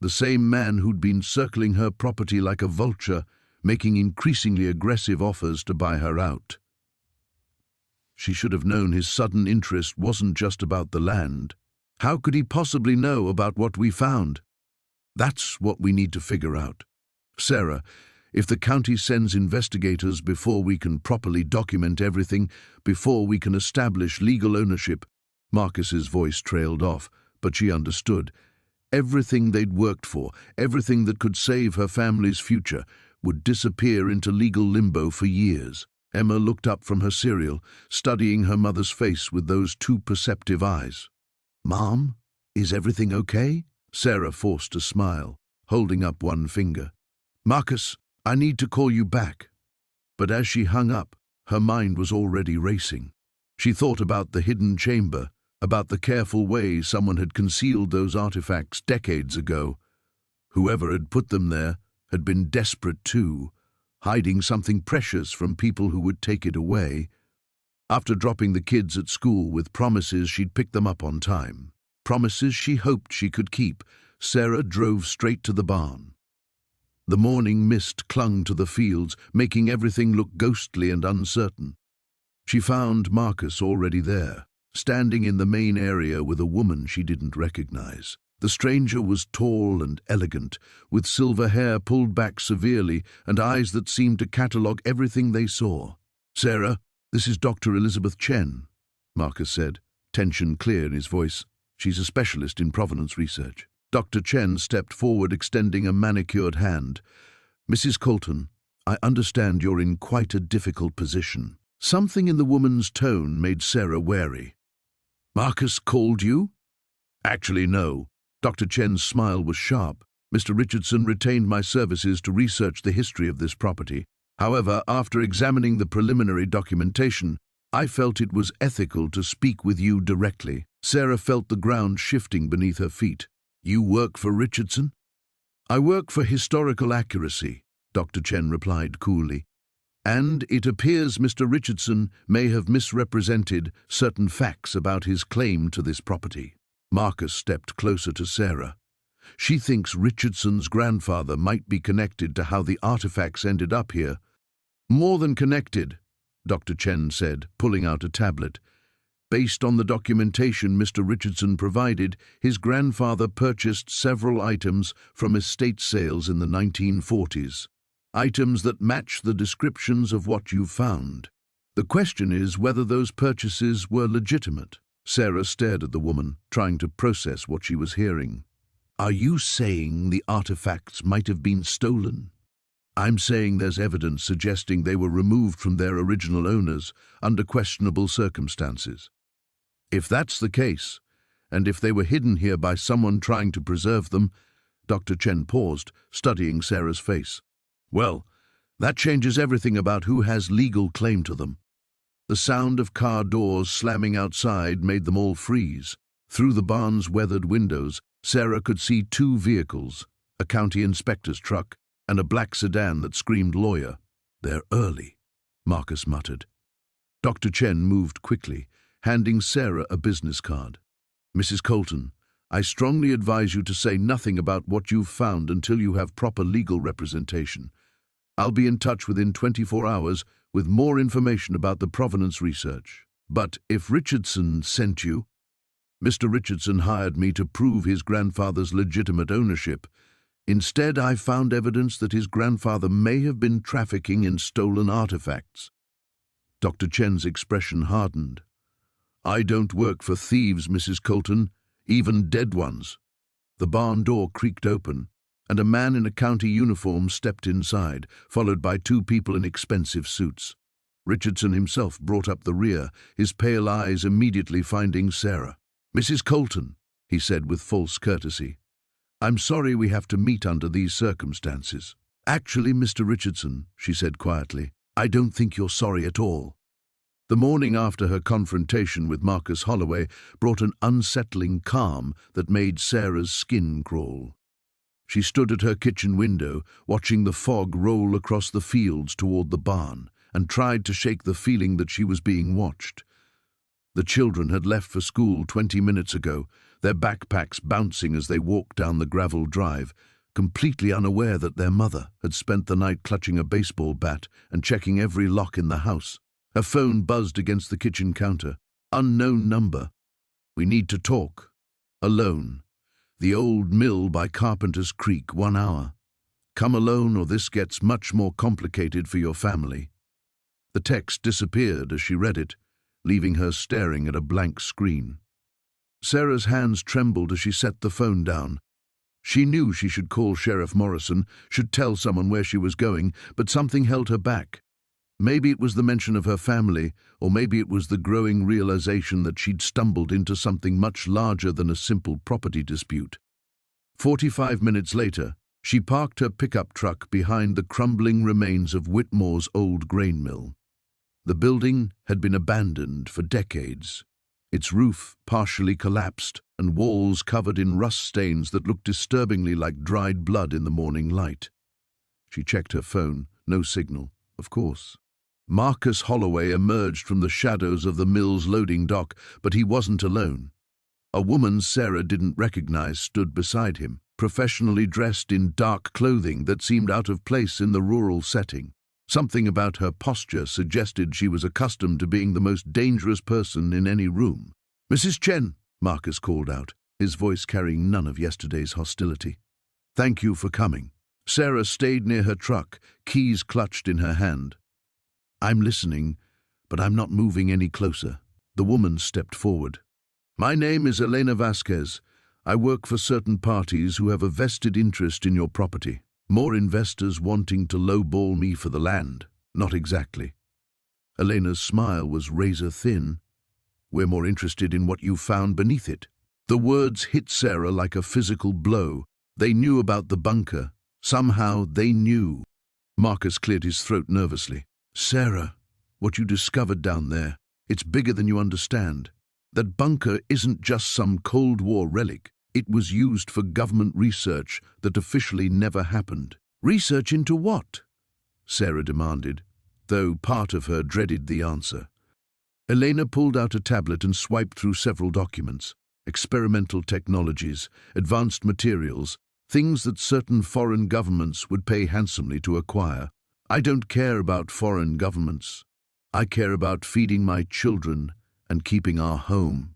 the same man who'd been circling her property like a vulture, making increasingly aggressive offers to buy her out. She should have known his sudden interest wasn't just about the land. How could he possibly know about what we found? That's what we need to figure out. Sarah, if the county sends investigators before we can properly document everything, before we can establish legal ownership, Marcus's voice trailed off, but she understood. Everything they'd worked for, everything that could save her family's future, would disappear into legal limbo for years. Emma looked up from her cereal, studying her mother's face with those 2 perceptive eyes. "Mom, is everything okay?" Sarah forced a smile, holding up one finger. "Marcus, I need to call you back." But as she hung up, her mind was already racing. She thought about the hidden chamber, about the careful way someone had concealed those artifacts decades ago. Whoever had put them there had been desperate too, hiding something precious from people who would take it away. After dropping the kids at school with promises she'd pick them up on time, promises she hoped she could keep, Sarah drove straight to the barn. The morning mist clung to the fields, making everything look ghostly and uncertain. She found Marcus already there, standing in the main area with a woman she didn't recognize. The stranger was tall and elegant, with silver hair pulled back severely and eyes that seemed to catalogue everything they saw. "Sarah, this is Dr. Elizabeth Chen," Marcus said, tension clear in his voice. "She's a specialist in provenance research." Dr. Chen stepped forward, extending a manicured hand. "Mrs. Colton, I understand you're in quite a difficult position." Something in the woman's tone made Sarah wary. "Marcus called you?" "Actually, no." Dr. Chen's smile was sharp. "Mr. Richardson retained my services to research the history of this property. However, after examining the preliminary documentation, I felt it was ethical to speak with you directly." Sarah felt the ground shifting beneath her feet. "You work for Richardson?" "I work for historical accuracy," Dr. Chen replied coolly. "And it appears Mr. Richardson may have misrepresented certain facts about his claim to this property." Marcus stepped closer to Sarah. "She thinks Richardson's grandfather might be connected to how the artifacts ended up here." "More than connected," Dr. Chen said, pulling out a tablet. "Based on the documentation Mr. Richardson provided, his grandfather purchased several items from estate sales in the 1940s. Items that match the descriptions of what you've found. The question is whether those purchases were legitimate." Sarah stared at the woman, trying to process what she was hearing. "Are you saying the artifacts might have been stolen?" "I'm saying there's evidence suggesting they were removed from their original owners under questionable circumstances. If that's the case, and if they were hidden here by someone trying to preserve them," Dr. Chen paused, studying Sarah's face. "Well, that changes everything about who has legal claim to them." The sound of car doors slamming outside made them all freeze. Through the barn's weathered windows, Sarah could see two vehicles, a county inspector's truck and a black sedan that screamed lawyer. "They're early," Marcus muttered. Dr. Chen moved quickly, handing Sarah a business card. "Mrs. Colton, I strongly advise you to say nothing about what you've found until you have proper legal representation. I'll be in touch within 24 hours with more information about the provenance research. But if Richardson sent you..." "Mr. Richardson hired me to prove his grandfather's legitimate ownership. Instead, I found evidence that his grandfather may have been trafficking in stolen artifacts." Dr. Chen's expression hardened. "I don't work for thieves, Mrs. Colton, even dead ones." The barn door creaked open, and a man in a county uniform stepped inside, followed by two people in expensive suits. Richardson himself brought up the rear, his pale eyes immediately finding Sarah. "Mrs. Colton," he said with false courtesy, "I'm sorry we have to meet under these circumstances." "Actually, Mr. Richardson," she said quietly, "I don't think you're sorry at all." The morning after her confrontation with Marcus Holloway brought an unsettling calm that made Sarah's skin crawl. She stood at her kitchen window, watching the fog roll across the fields toward the barn, and tried to shake the feeling that she was being watched. The children had left for school 20 minutes ago, their backpacks bouncing as they walked down the gravel drive, completely unaware that their mother had spent the night clutching a baseball bat and checking every lock in the house. Her phone buzzed against the kitchen counter. "Unknown number. We need to talk. Alone. The old mill by Carpenter's Creek, 1 hour. Come alone or this gets much more complicated for your family." The text disappeared as she read it, leaving her staring at a blank screen. Sarah's hands trembled as she set the phone down. She knew she should call Sheriff Morrison, should tell someone where she was going, but something held her back. Maybe it was the mention of her family, or maybe it was the growing realization that she'd stumbled into something much larger than a simple property dispute. 45 minutes later, she parked her pickup truck behind the crumbling remains of Whitmore's old grain mill. The building had been abandoned for decades, its roof partially collapsed and walls covered in rust stains that looked disturbingly like dried blood in the morning light. She checked her phone. No signal, of course. Marcus Holloway emerged from the shadows of the mill's loading dock, but he wasn't alone. A woman Sarah didn't recognize stood beside him, professionally dressed in dark clothing that seemed out of place in the rural setting. Something about her posture suggested she was accustomed to being the most dangerous person in any room. "Mrs. Chen," Marcus called out, his voice carrying none of yesterday's hostility. "Thank you for coming." Sarah stayed near her truck, keys clutched in her hand. "I'm listening, but I'm not moving any closer." The woman stepped forward. "My name is Elena Vasquez. I work for certain parties who have a vested interest in your property. More investors wanting to lowball me for the land." "Not exactly." Elena's smile was razor-thin. "We're more interested in what you found beneath it." The words hit Sarah like a physical blow. They knew about the bunker. Somehow they knew. Marcus cleared his throat nervously. "Sarah, what you discovered down there, it's bigger than you understand. That bunker isn't just some Cold War relic. It was used for government research that officially never happened." "Research into what?" Sarah demanded, though part of her dreaded the answer. Elena pulled out a tablet and swiped through several documents. Experimental technologies, advanced materials, things that certain foreign governments would pay handsomely to acquire. "I don't care about foreign governments. I care about feeding my children and keeping our home."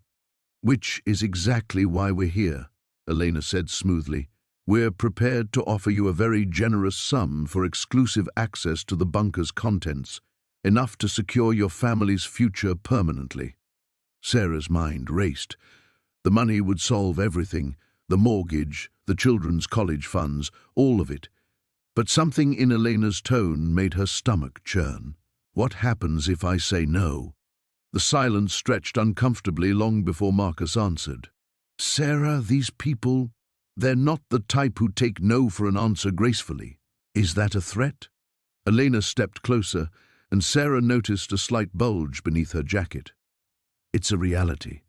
"Which is exactly why we're here," Elena said smoothly. "We're prepared to offer you a very generous sum for exclusive access to the bunker's contents, enough to secure your family's future permanently." Sarah's mind raced. The money would solve everything, the mortgage, the children's college funds, all of it. But something in Elena's tone made her stomach churn. "What happens if I say no?" The silence stretched uncomfortably long before Marcus answered. "Sarah, these people, they're not the type who take no for an answer gracefully. Is that a threat?" Elena stepped closer, and Sarah noticed a slight bulge beneath her jacket. "It's a reality.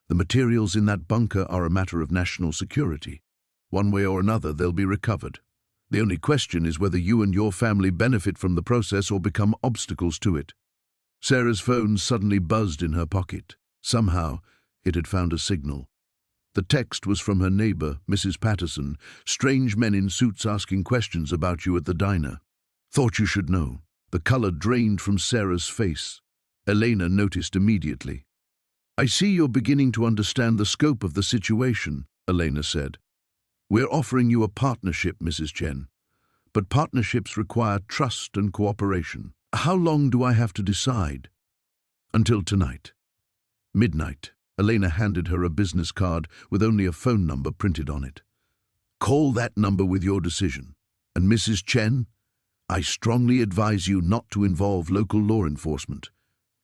The materials in that bunker are a matter of national security. One way or another, they'll be recovered. The only question is whether you and your family benefit from the process or become obstacles to it." Sarah's phone suddenly buzzed in her pocket. Somehow, it had found a signal. The text was from her neighbor, Mrs. Patterson. "Strange men in suits asking questions about you at the diner. Thought you should know." The color drained from Sarah's face. Elena noticed immediately. "I see you're beginning to understand the scope of the situation," Elena said. "We're offering you a partnership, Mrs. Chen. But partnerships require trust and cooperation. How long do I have to decide?" "Until tonight. Midnight." Elena handed her a business card with only a phone number printed on it. "Call that number with your decision. And Mrs. Chen, I strongly advise you not to involve local law enforcement.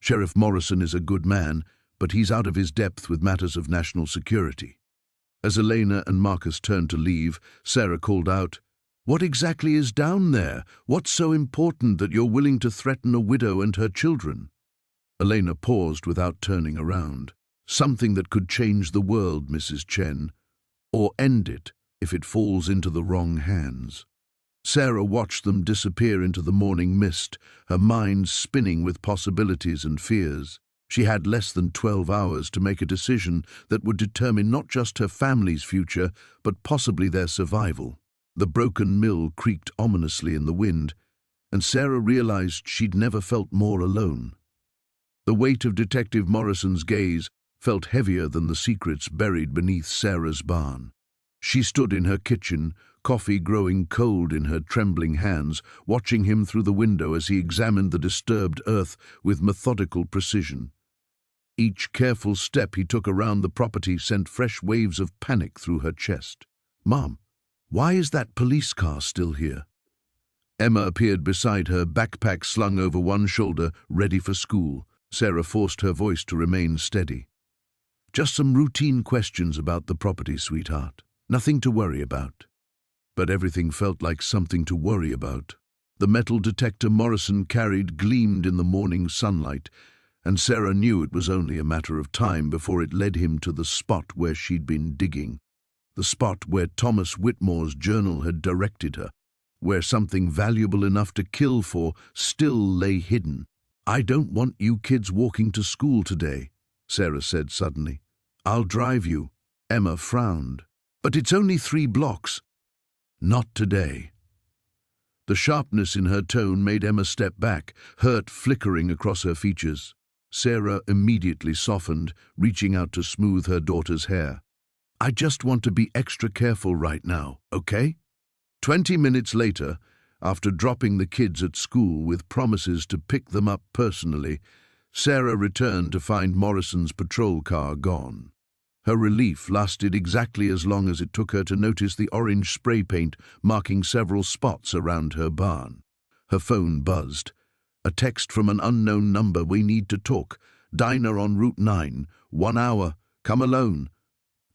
Sheriff Morrison is a good man, but he's out of his depth with matters of national security." As Elena and Marcus turned to leave, Sarah called out, "What exactly is down there? What's so important that you're willing to threaten a widow and her children?" Elena paused without turning around. "Something that could change the world, Mrs. Chen, or end it if it falls into the wrong hands." Sarah watched them disappear into the morning mist, her mind spinning with possibilities and fears. She had less than 12 hours to make a decision that would determine not just her family's future, but possibly their survival. The broken mill creaked ominously in the wind, and Sarah realized she'd never felt more alone. The weight of Detective Morrison's gaze felt heavier than the secrets buried beneath Sarah's barn. She stood in her kitchen, coffee growing cold in her trembling hands, watching him through the window as he examined the disturbed earth with methodical precision. Each careful step he took around the property sent fresh waves of panic through her chest. "Mom, why is that police car still here?" Emma appeared beside her, backpack slung over one shoulder, ready for school. Sarah forced her voice to remain steady. "Just some routine questions about the property, sweetheart. Nothing to worry about." But everything felt like something to worry about. The metal detector Morrison carried gleamed in the morning sunlight, and Sarah knew it was only a matter of time before it led him to the spot where she'd been digging. The spot where Thomas Whitmore's journal had directed her, where something valuable enough to kill for still lay hidden. "I don't want you kids walking to school today," Sarah said suddenly. "I'll drive you." Emma frowned. "But it's only 3 blocks." "Not today." The sharpness in her tone made Emma step back, hurt flickering across her features. Sarah immediately softened, reaching out to smooth her daughter's hair. "I just want to be extra careful right now, okay?" 20 minutes later, after dropping the kids at school with promises to pick them up personally, Sarah returned to find Morrison's patrol car gone. Her relief lasted exactly as long as it took her to notice the orange spray paint marking several spots around her barn. Her phone buzzed. A text from an unknown number. "We need to talk. Diner on Route 9. 1 hour. Come alone."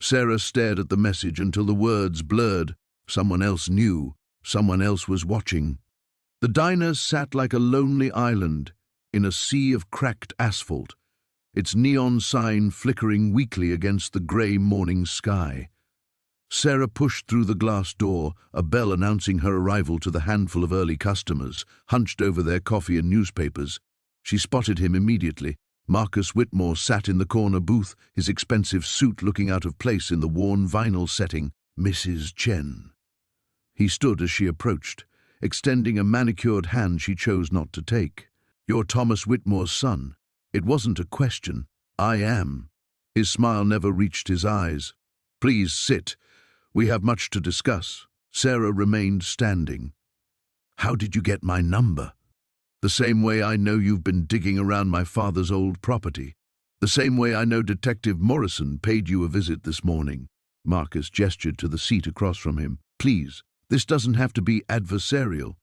Sarah stared at the message until the words blurred. Someone else knew. Someone else was watching. The diner sat like a lonely island in a sea of cracked asphalt, its neon sign flickering weakly against the grey morning sky. Sarah pushed through the glass door, a bell announcing her arrival to the handful of early customers, hunched over their coffee and newspapers. She spotted him immediately. Marcus Whitmore sat in the corner booth, his expensive suit looking out of place in the worn vinyl setting. "Mrs. Chen." He stood as she approached, extending a manicured hand she chose not to take. "You're Thomas Whitmore's son." It wasn't a question. "I am." His smile never reached his eyes. "Please sit. We have much to discuss." Sarah remained standing. "How did you get my number?" "The same way I know you've been digging around my father's old property. The same way I know Detective Morrison paid you a visit this morning." Marcus gestured to the seat across from him. "Please, this doesn't have to be adversarial."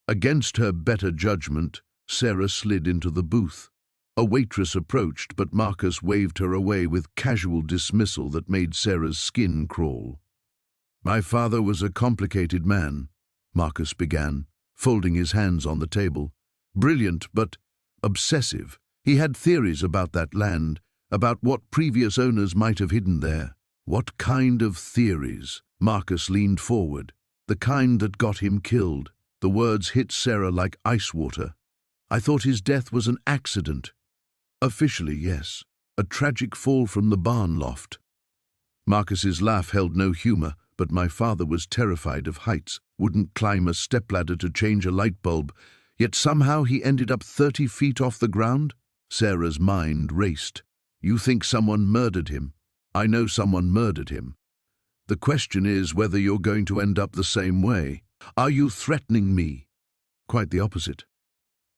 Against her better judgment, Sarah slid into the booth. A waitress approached, but Marcus waved her away with casual dismissal that made Sarah's skin crawl. "My father was a complicated man," Marcus began, folding his hands on the table. "Brilliant, but obsessive. He had theories about that land, about what previous owners might have hidden there." "What kind of theories?" Marcus leaned forward. "The kind that got him killed." The words hit Sarah like ice water. "I thought his death was an accident." "Officially, yes. A tragic fall from the barn loft." Marcus's laugh held no humor, but my father was terrified of heights, wouldn't climb a stepladder to change a light bulb, yet somehow he ended up 30 feet off the ground? Sarah's mind raced. "You think someone murdered him?" "I know someone murdered him. The question is whether you're going to end up the same way. Are you threatening me?" "Quite the opposite."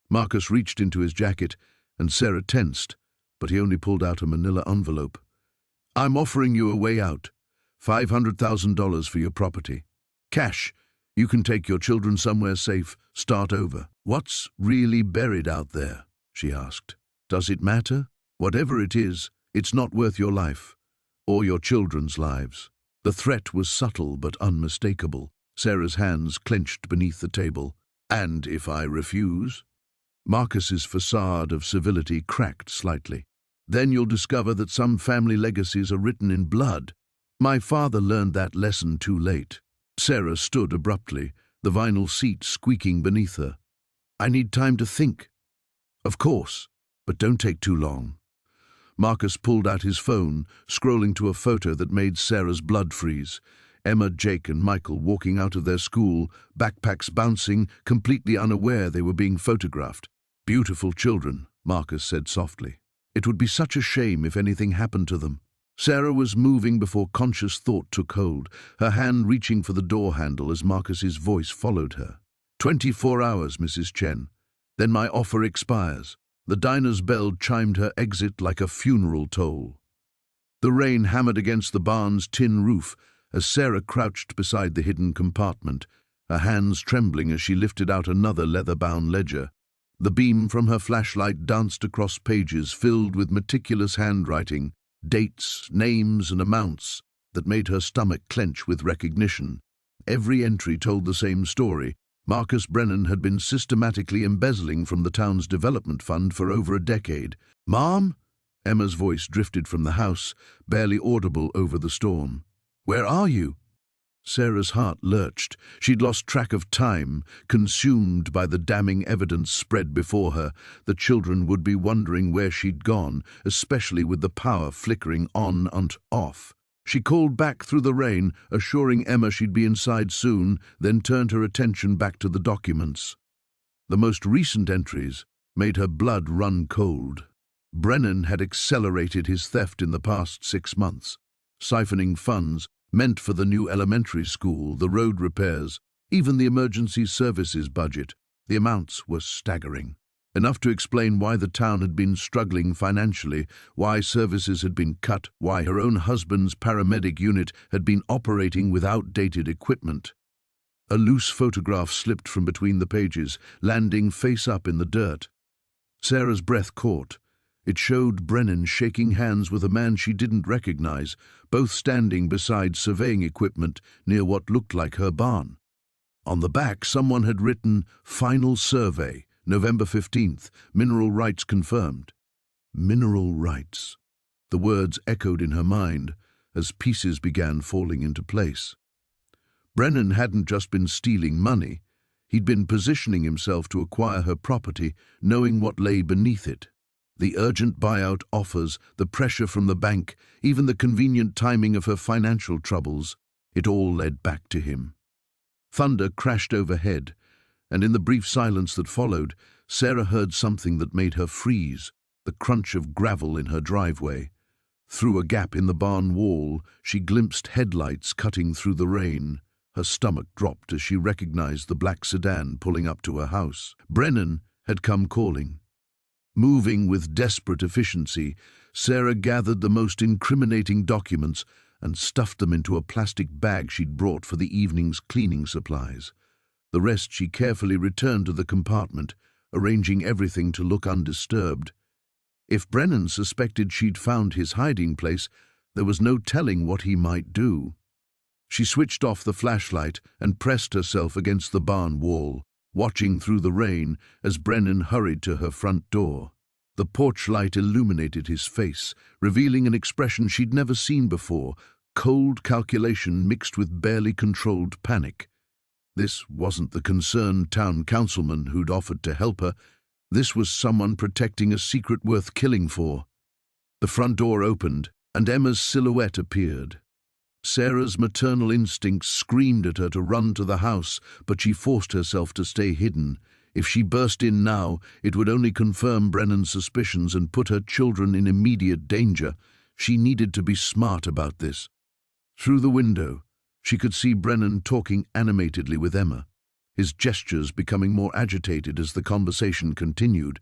Marcus reached into his jacket, and Sarah tensed, but he only pulled out a manila envelope. "I'm offering you a way out. $500,000 for your property. Cash. You can take your children somewhere safe, start over." "What's really buried out there?" she asked. "Does it matter? Whatever it is, it's not worth your life, or your children's lives." The threat was subtle but unmistakable. Sarah's hands clenched beneath the table. "And if I refuse?" Marcus's facade of civility cracked slightly. "Then you'll discover that some family legacies are written in blood." "My father learned that lesson too late." Sarah stood abruptly, the vinyl seat squeaking beneath her. "I need time to think." "Of course, but don't take too long." Marcus pulled out his phone, scrolling to a photo that made Sarah's blood freeze. Emma, Jake, and Michael walking out of their school, backpacks bouncing, completely unaware they were being photographed. "Beautiful children," Marcus said softly. "It would be such a shame if anything happened to them." Sarah was moving before conscious thought took hold, her hand reaching for the door handle as Marcus's voice followed her. 24 hours, Mrs. Chen. Then my offer expires." The diner's bell chimed her exit like a funeral toll. The rain hammered against the barn's tin roof as Sarah crouched beside the hidden compartment, her hands trembling as she lifted out another leather-bound ledger. The beam from her flashlight danced across pages filled with meticulous handwriting, dates, names, and amounts that made her stomach clench with recognition. Every entry told the same story. Marcus Brennan had been systematically embezzling from the town's development fund for over a decade. "Mom?" Emma's voice drifted from the house, barely audible over the storm. "Where are you?" Sarah's heart lurched. She'd lost track of time, consumed by the damning evidence spread before her. The children would be wondering where she'd gone, especially with the power flickering on and off. She called back through the rain, assuring Emma she'd be inside soon, then turned her attention back to the documents. The most recent entries made her blood run cold. Brennan had accelerated his theft in the past 6 months, siphoning funds meant for the new elementary school, the road repairs, even the emergency services budget. The amounts were staggering. Enough to explain why the town had been struggling financially, why services had been cut, why her own husband's paramedic unit had been operating with outdated equipment. A loose photograph slipped from between the pages, landing face up in the dirt. Sarah's breath caught. It showed Brennan shaking hands with a man she didn't recognize, both standing beside surveying equipment near what looked like her barn. On the back, someone had written, "Final Survey, November 15th, mineral rights confirmed." Mineral rights. The words echoed in her mind as pieces began falling into place. Brennan hadn't just been stealing money. He'd been positioning himself to acquire her property, knowing what lay beneath it. The urgent buyout offers, the pressure from the bank, even the convenient timing of her financial troubles, it all led back to him. Thunder crashed overhead, and in the brief silence that followed, Sarah heard something that made her freeze, the crunch of gravel in her driveway. Through a gap in the barn wall, she glimpsed headlights cutting through the rain. Her stomach dropped as she recognized the black sedan pulling up to her house. Brennan had come calling. Moving with desperate efficiency, Sarah gathered the most incriminating documents and stuffed them into a plastic bag she'd brought for the evening's cleaning supplies. The rest she carefully returned to the compartment, arranging everything to look undisturbed. If Brennan suspected she'd found his hiding place, there was no telling what he might do. She switched off the flashlight and pressed herself against the barn wall, watching through the rain as Brennan hurried to her front door. The porch light illuminated his face, revealing an expression she'd never seen before, cold calculation mixed with barely controlled panic. This wasn't the concerned town councilman who'd offered to help her. This was someone protecting a secret worth killing for. The front door opened, and Emma's silhouette appeared. Sarah's maternal instincts screamed at her to run to the house, but she forced herself to stay hidden. If she burst in now, it would only confirm Brennan's suspicions and put her children in immediate danger. She needed to be smart about this. Through the window, she could see Brennan talking animatedly with Emma, his gestures becoming more agitated as the conversation continued.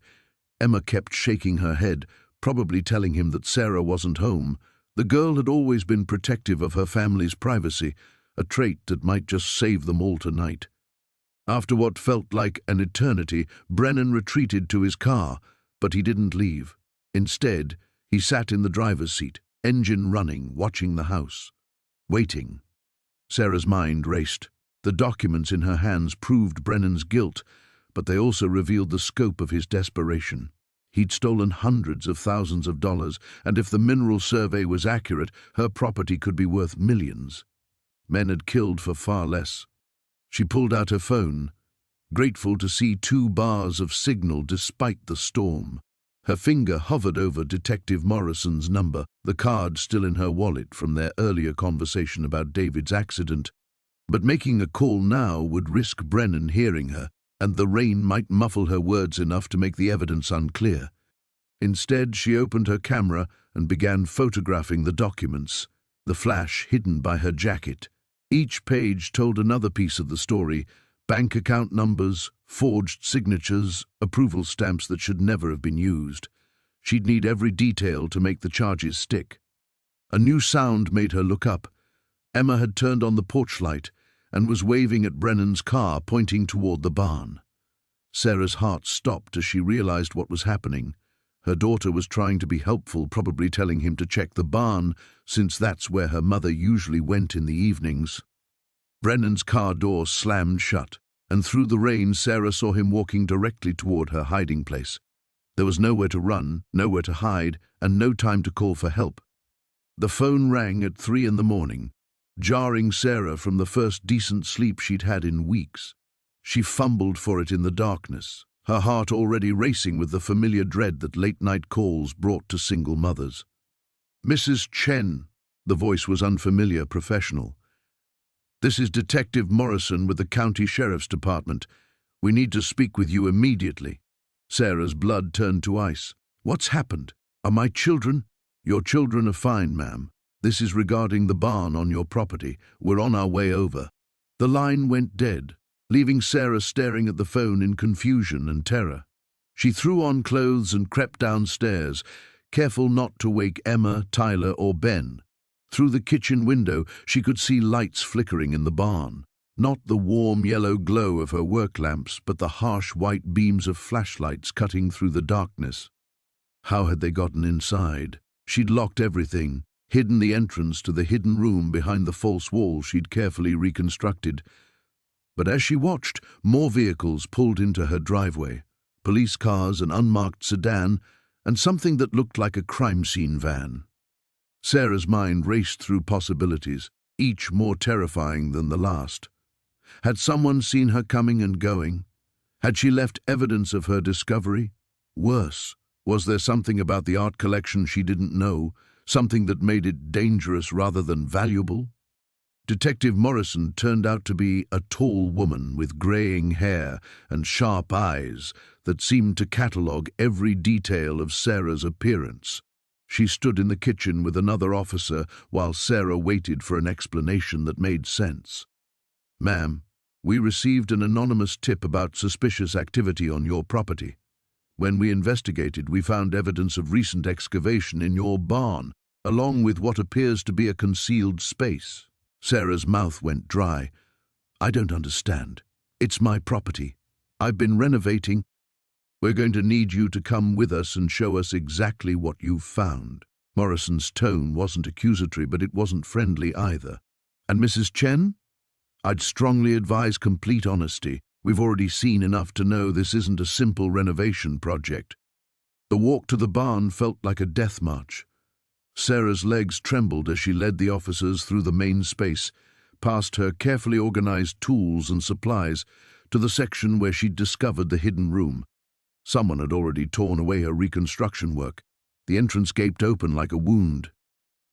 Emma kept shaking her head, probably telling him that Sarah wasn't home. The girl had always been protective of her family's privacy, a trait that might just save them all tonight. After what felt like an eternity, Brennan retreated to his car, but he didn't leave. Instead, he sat in the driver's seat, engine running, watching the house. Waiting. Sarah's mind raced. The documents in her hands proved Brennan's guilt, but they also revealed the scope of his desperation. He'd stolen hundreds of thousands of dollars, and if the mineral survey was accurate, her property could be worth millions. Men had killed for far less. She pulled out her phone, grateful to see 2 bars of signal despite the storm. Her finger hovered over Detective Morrison's number, the card still in her wallet from their earlier conversation about David's accident. But making a call now would risk Brennan hearing her, and the rain might muffle her words enough to make the evidence unclear. Instead, she opened her camera and began photographing the documents, the flash hidden by her jacket. Each page told another piece of the story: bank account numbers, forged signatures, approval stamps that should never have been used. She'd need every detail to make the charges stick. A new sound made her look up. Emma had turned on the porch light and was waving at Brennan's car, pointing toward the barn. Sarah's heart stopped as she realized what was happening. Her daughter was trying to be helpful, probably telling him to check the barn, since that's where her mother usually went in the evenings. Brennan's car door slammed shut, and through the rain Sarah saw him walking directly toward her hiding place. There was nowhere to run, nowhere to hide, and no time to call for help. The phone rang at 3 in the morning, jarring Sarah from the first decent sleep she'd had in weeks. She fumbled for it in the darkness, her heart already racing with the familiar dread that late-night calls brought to single mothers. "Mrs. Chen," The voice was unfamiliar, professional. "This is Detective Morrison with the County Sheriff's Department. We need to speak with you immediately." Sarah's blood turned to ice. "What's happened? Are my children—" "Your children are fine, ma'am. This is regarding the barn on your property. We're on our way over." The line went dead, leaving Sarah staring at the phone in confusion and terror. She threw on clothes and crept downstairs, careful not to wake Emma, Tyler, or Ben. Through the kitchen window, she could see lights flickering in the barn. Not the warm yellow glow of her work lamps, but the harsh white beams of flashlights cutting through the darkness. How had they gotten inside? She'd locked everything, hidden the entrance to the hidden room behind the false wall she'd carefully reconstructed. But as she watched, more vehicles pulled into her driveway. Police cars, an unmarked sedan, and something that looked like a crime scene van. Sarah's mind raced through possibilities, each more terrifying than the last. Had someone seen her coming and going? Had she left evidence of her discovery? Worse, was there something about the art collection she didn't know, something that made it dangerous rather than valuable? Detective Morrison turned out to be a tall woman with graying hair and sharp eyes that seemed to catalogue every detail of Sarah's appearance. She stood in the kitchen with another officer while Sarah waited for an explanation that made sense. "Ma'am, we received an anonymous tip about suspicious activity on your property. When we investigated, we found evidence of recent excavation in your barn, along with what appears to be a concealed space." Sarah's mouth went dry. "I don't understand. It's my property. I've been renovating." "We're going to need you to come with us and show us exactly what you've found." Morrison's tone wasn't accusatory, but it wasn't friendly either. "And Mrs. Chen? I'd strongly advise complete honesty. We've already seen enough to know this isn't a simple renovation project." The walk to the barn felt like a death march. Sarah's legs trembled as she led the officers through the main space, past her carefully organized tools and supplies, to the section where she'd discovered the hidden room. Someone had already torn away her reconstruction work. The entrance gaped open like a wound.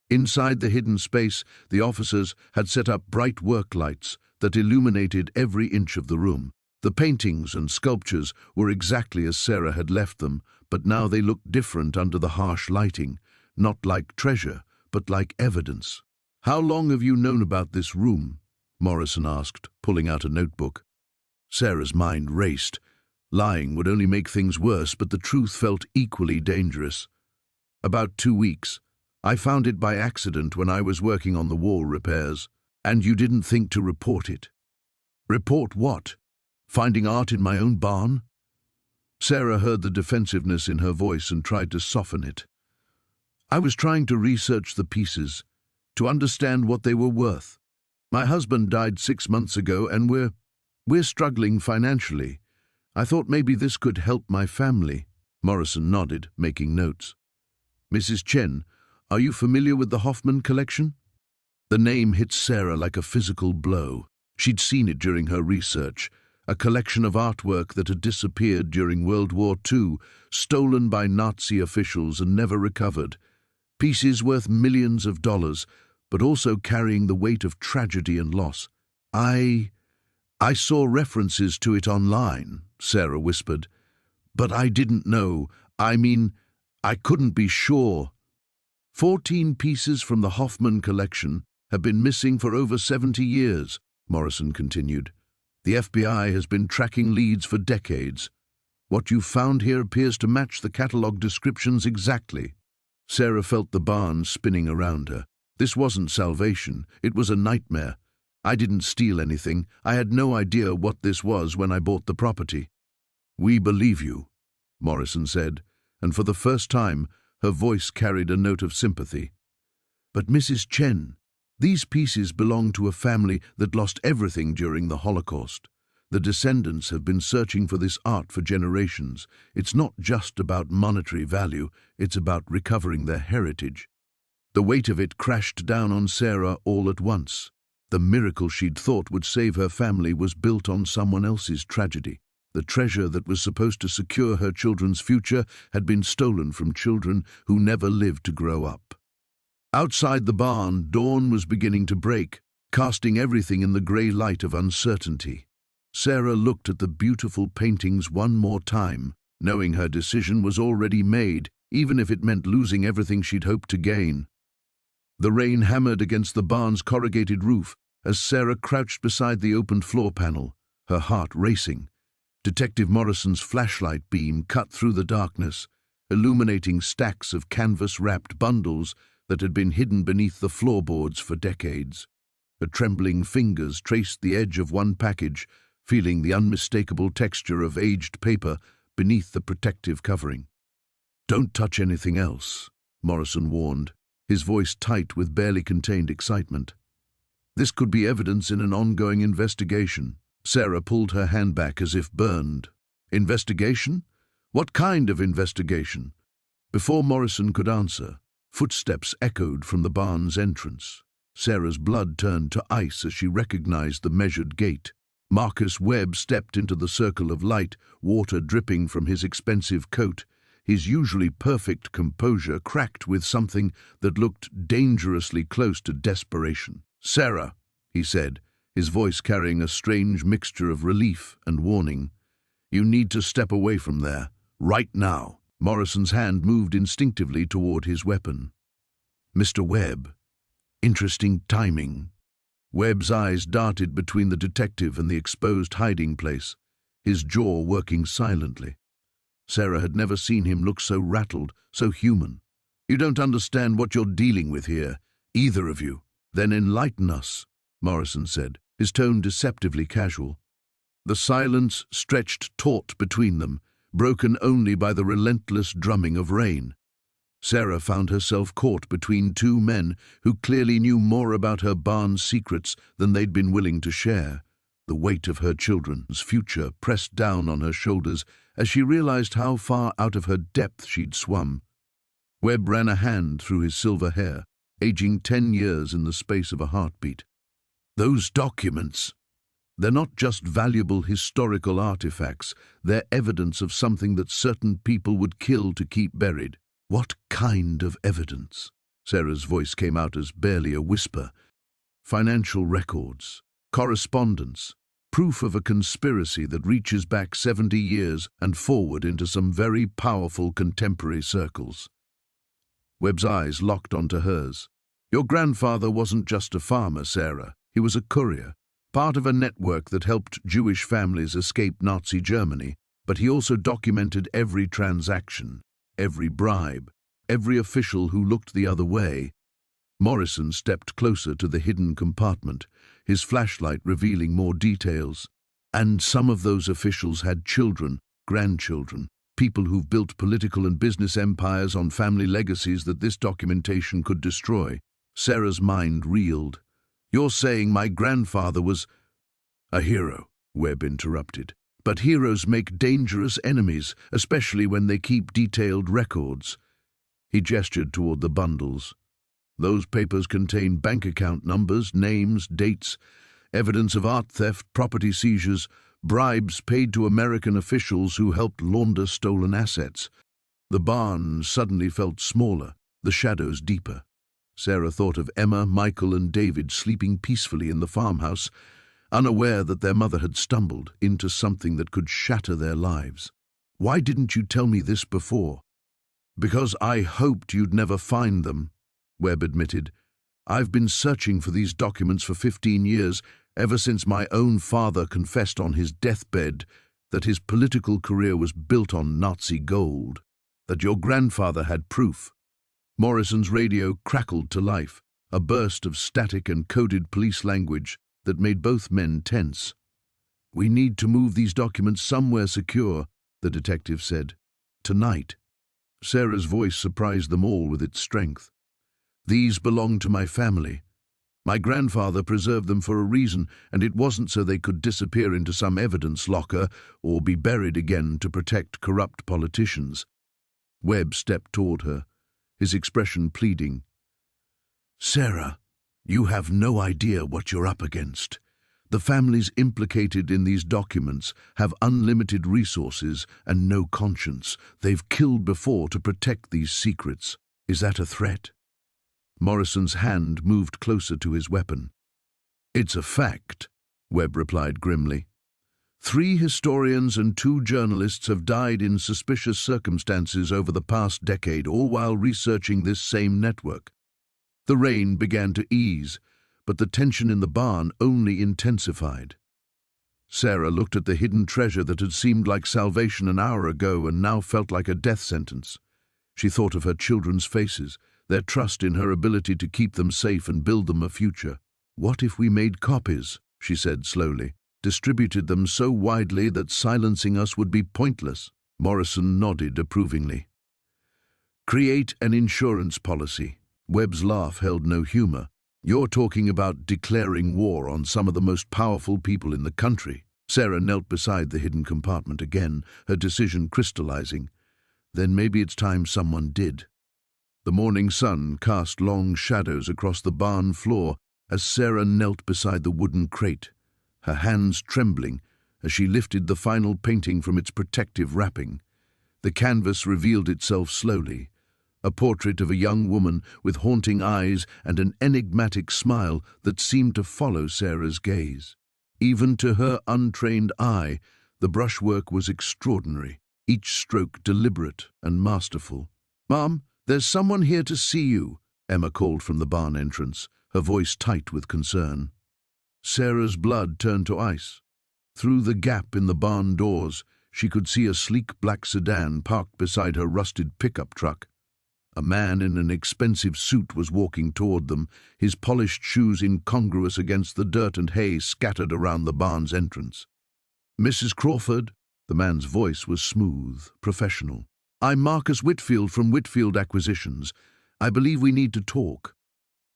Inside the hidden space, the officers had set up bright work lights that illuminated every inch of the room. The paintings and sculptures were exactly as Sarah had left them, but now they looked different under the harsh lighting. Not like treasure, but like evidence. "How long have you known about this room?" Morrison asked, pulling out a notebook. Sarah's mind raced. Lying would only make things worse, but the truth felt equally dangerous. "About 2 weeks. I found it by accident when I was working on the wall repairs." "And you didn't think to report it?" "Report what? Finding art in my own barn?" Sarah heard the defensiveness in her voice and tried to soften it. "I was trying to research the pieces, to understand what they were worth. My husband died 6 months ago and we're struggling financially. I thought maybe this could help my family." Morrison nodded, making notes. "Mrs. Chen, are you familiar with the Hoffman collection?" The name hit Sarah like a physical blow. She'd seen it during her research, a collection of artwork that had disappeared during World War II, stolen by Nazi officials and never recovered. Pieces worth millions of dollars, but also carrying the weight of tragedy and loss. I saw references to it online," Sarah whispered. "But I didn't know. I couldn't be sure." 14 pieces from the Hoffman collection have been missing for over 70 years, Morrison continued. "The FBI has been tracking leads for decades. What you've found here appears to match the catalogue descriptions exactly." Sarah felt the barn spinning around her. This wasn't salvation, it was a nightmare. "I didn't steal anything. I had no idea what this was when I bought the property." "We believe you," Morrison said, and for the first time, her voice carried a note of sympathy. "But Mrs. Chen, these pieces belong to a family that lost everything during the Holocaust. The descendants have been searching for this art for generations. It's not just about monetary value, it's about recovering their heritage." The weight of it crashed down on Sarah all at once. The miracle she'd thought would save her family was built on someone else's tragedy. The treasure that was supposed to secure her children's future had been stolen from children who never lived to grow up. Outside the barn, dawn was beginning to break, casting everything in the grey light of uncertainty. Sarah looked at the beautiful paintings one more time, knowing her decision was already made, even if it meant losing everything she'd hoped to gain. The rain hammered against the barn's corrugated roof as Sarah crouched beside the opened floor panel, her heart racing. Detective Morrison's flashlight beam cut through the darkness, illuminating stacks of canvas-wrapped bundles that had been hidden beneath the floorboards for decades. Her trembling fingers traced the edge of one package, feeling the unmistakable texture of aged paper beneath the protective covering. "Don't touch anything else," Morrison warned, his voice tight with barely contained excitement. "This could be evidence in an ongoing investigation." Sarah pulled her hand back as if burned. "Investigation? What kind of investigation?" Before Morrison could answer, footsteps echoed from the barn's entrance. Sarah's blood turned to ice as she recognized the measured gait. Marcus Webb stepped into the circle of light, water dripping from his expensive coat, his usually perfect composure cracked with something that looked dangerously close to desperation. "Sarah," he said, his voice carrying a strange mixture of relief and warning, "you need to step away from there, right now." Morrison's hand moved instinctively toward his weapon. "Mr. Webb, interesting timing." Webb's eyes darted between the detective and the exposed hiding place, his jaw working silently. Sarah had never seen him look so rattled, so human. "You don't understand what you're dealing with here, either of you." "Then enlighten us," Morrison said, his tone deceptively casual. The silence stretched taut between them, broken only by the relentless drumming of rain. Sarah found herself caught between two men who clearly knew more about her barn's secrets than they'd been willing to share. The weight of her children's future pressed down on her shoulders as she realized how far out of her depth she'd swum. Webb ran a hand through his silver hair, aging 10 years in the space of a heartbeat. "Those documents, they're not just valuable historical artifacts, they're evidence of something that certain people would kill to keep buried." "What kind of evidence?" Sarah's voice came out as barely a whisper. "Financial records, correspondence, proof of a conspiracy that reaches back 70 years and forward into some very powerful contemporary circles." Webb's eyes locked onto hers. "Your grandfather wasn't just a farmer, Sarah. He was a courier, part of a network that helped Jewish families escape Nazi Germany, but he also documented every transaction, every bribe, every official who looked the other way." Morrison stepped closer to the hidden compartment, his flashlight revealing more details. "And some of those officials had children, grandchildren, people who've built political and business empires on family legacies that this documentation could destroy." Sarah's mind reeled. "You're saying my grandfather was—" "A hero," Webb interrupted. "But heroes make dangerous enemies, especially when they keep detailed records." He gestured toward the bundles. "Those papers contain bank account numbers, names, dates, evidence of art theft, property seizures, bribes paid to American officials who helped launder stolen assets." The barn suddenly felt smaller, the shadows deeper. Sarah thought of Emma, Michael, and David sleeping peacefully in the farmhouse, unaware that their mother had stumbled into something that could shatter their lives. "Why didn't you tell me this before?" "Because I hoped you'd never find them," Webb admitted. "I've been searching for these documents for 15 years, ever since my own father confessed on his deathbed that his political career was built on Nazi gold, that your grandfather had proof." Morrison's radio crackled to life, a burst of static and coded police language that made both men tense. "We need to move these documents somewhere secure," the detective said. "Tonight." Sarah's voice surprised them all with its strength. "These belong to my family. My grandfather preserved them for a reason, and it wasn't so they could disappear into some evidence locker or be buried again to protect corrupt politicians." Webb stepped toward her, his expression pleading. "Sarah, you have no idea what you're up against. The families implicated in these documents have unlimited resources and no conscience. They've killed before to protect these secrets. Is that a threat?" Morrison's hand moved closer to his weapon. "It's a fact," Webb replied grimly. 3 historians and 2 journalists have died in suspicious circumstances over the past decade, all while researching this same network. The rain began to ease, but the tension in the barn only intensified. Sarah looked at the hidden treasure that had seemed like salvation an hour ago and now felt like a death sentence. She thought of her children's faces, their trust in her ability to keep them safe and build them a future. "What if we made copies?" she said slowly. "Distributed them so widely that silencing us would be pointless." Morrison nodded approvingly. "Create an insurance policy." Webb's laugh held no humor. "You're talking about declaring war on some of the most powerful people in the country." Sarah knelt beside the hidden compartment again, her decision crystallizing. Then maybe it's time someone did. The morning sun cast long shadows across the barn floor as Sarah knelt beside the wooden crate, her hands trembling as she lifted the final painting from its protective wrapping. The canvas revealed itself slowly, a portrait of a young woman with haunting eyes and an enigmatic smile that seemed to follow Sarah's gaze. Even to her untrained eye, the brushwork was extraordinary, each stroke deliberate and masterful. "Mom, there's someone here to see you," Emma called from the barn entrance, her voice tight with concern. Sarah's blood turned to ice. Through the gap in the barn doors, she could see a sleek black sedan parked beside her rusted pickup truck. A man in an expensive suit was walking toward them, his polished shoes incongruous against the dirt and hay scattered around the barn's entrance. "Mrs. Crawford," the man's voice was smooth, professional. "I'm Marcus Whitfield from Whitfield Acquisitions. I believe we need to talk."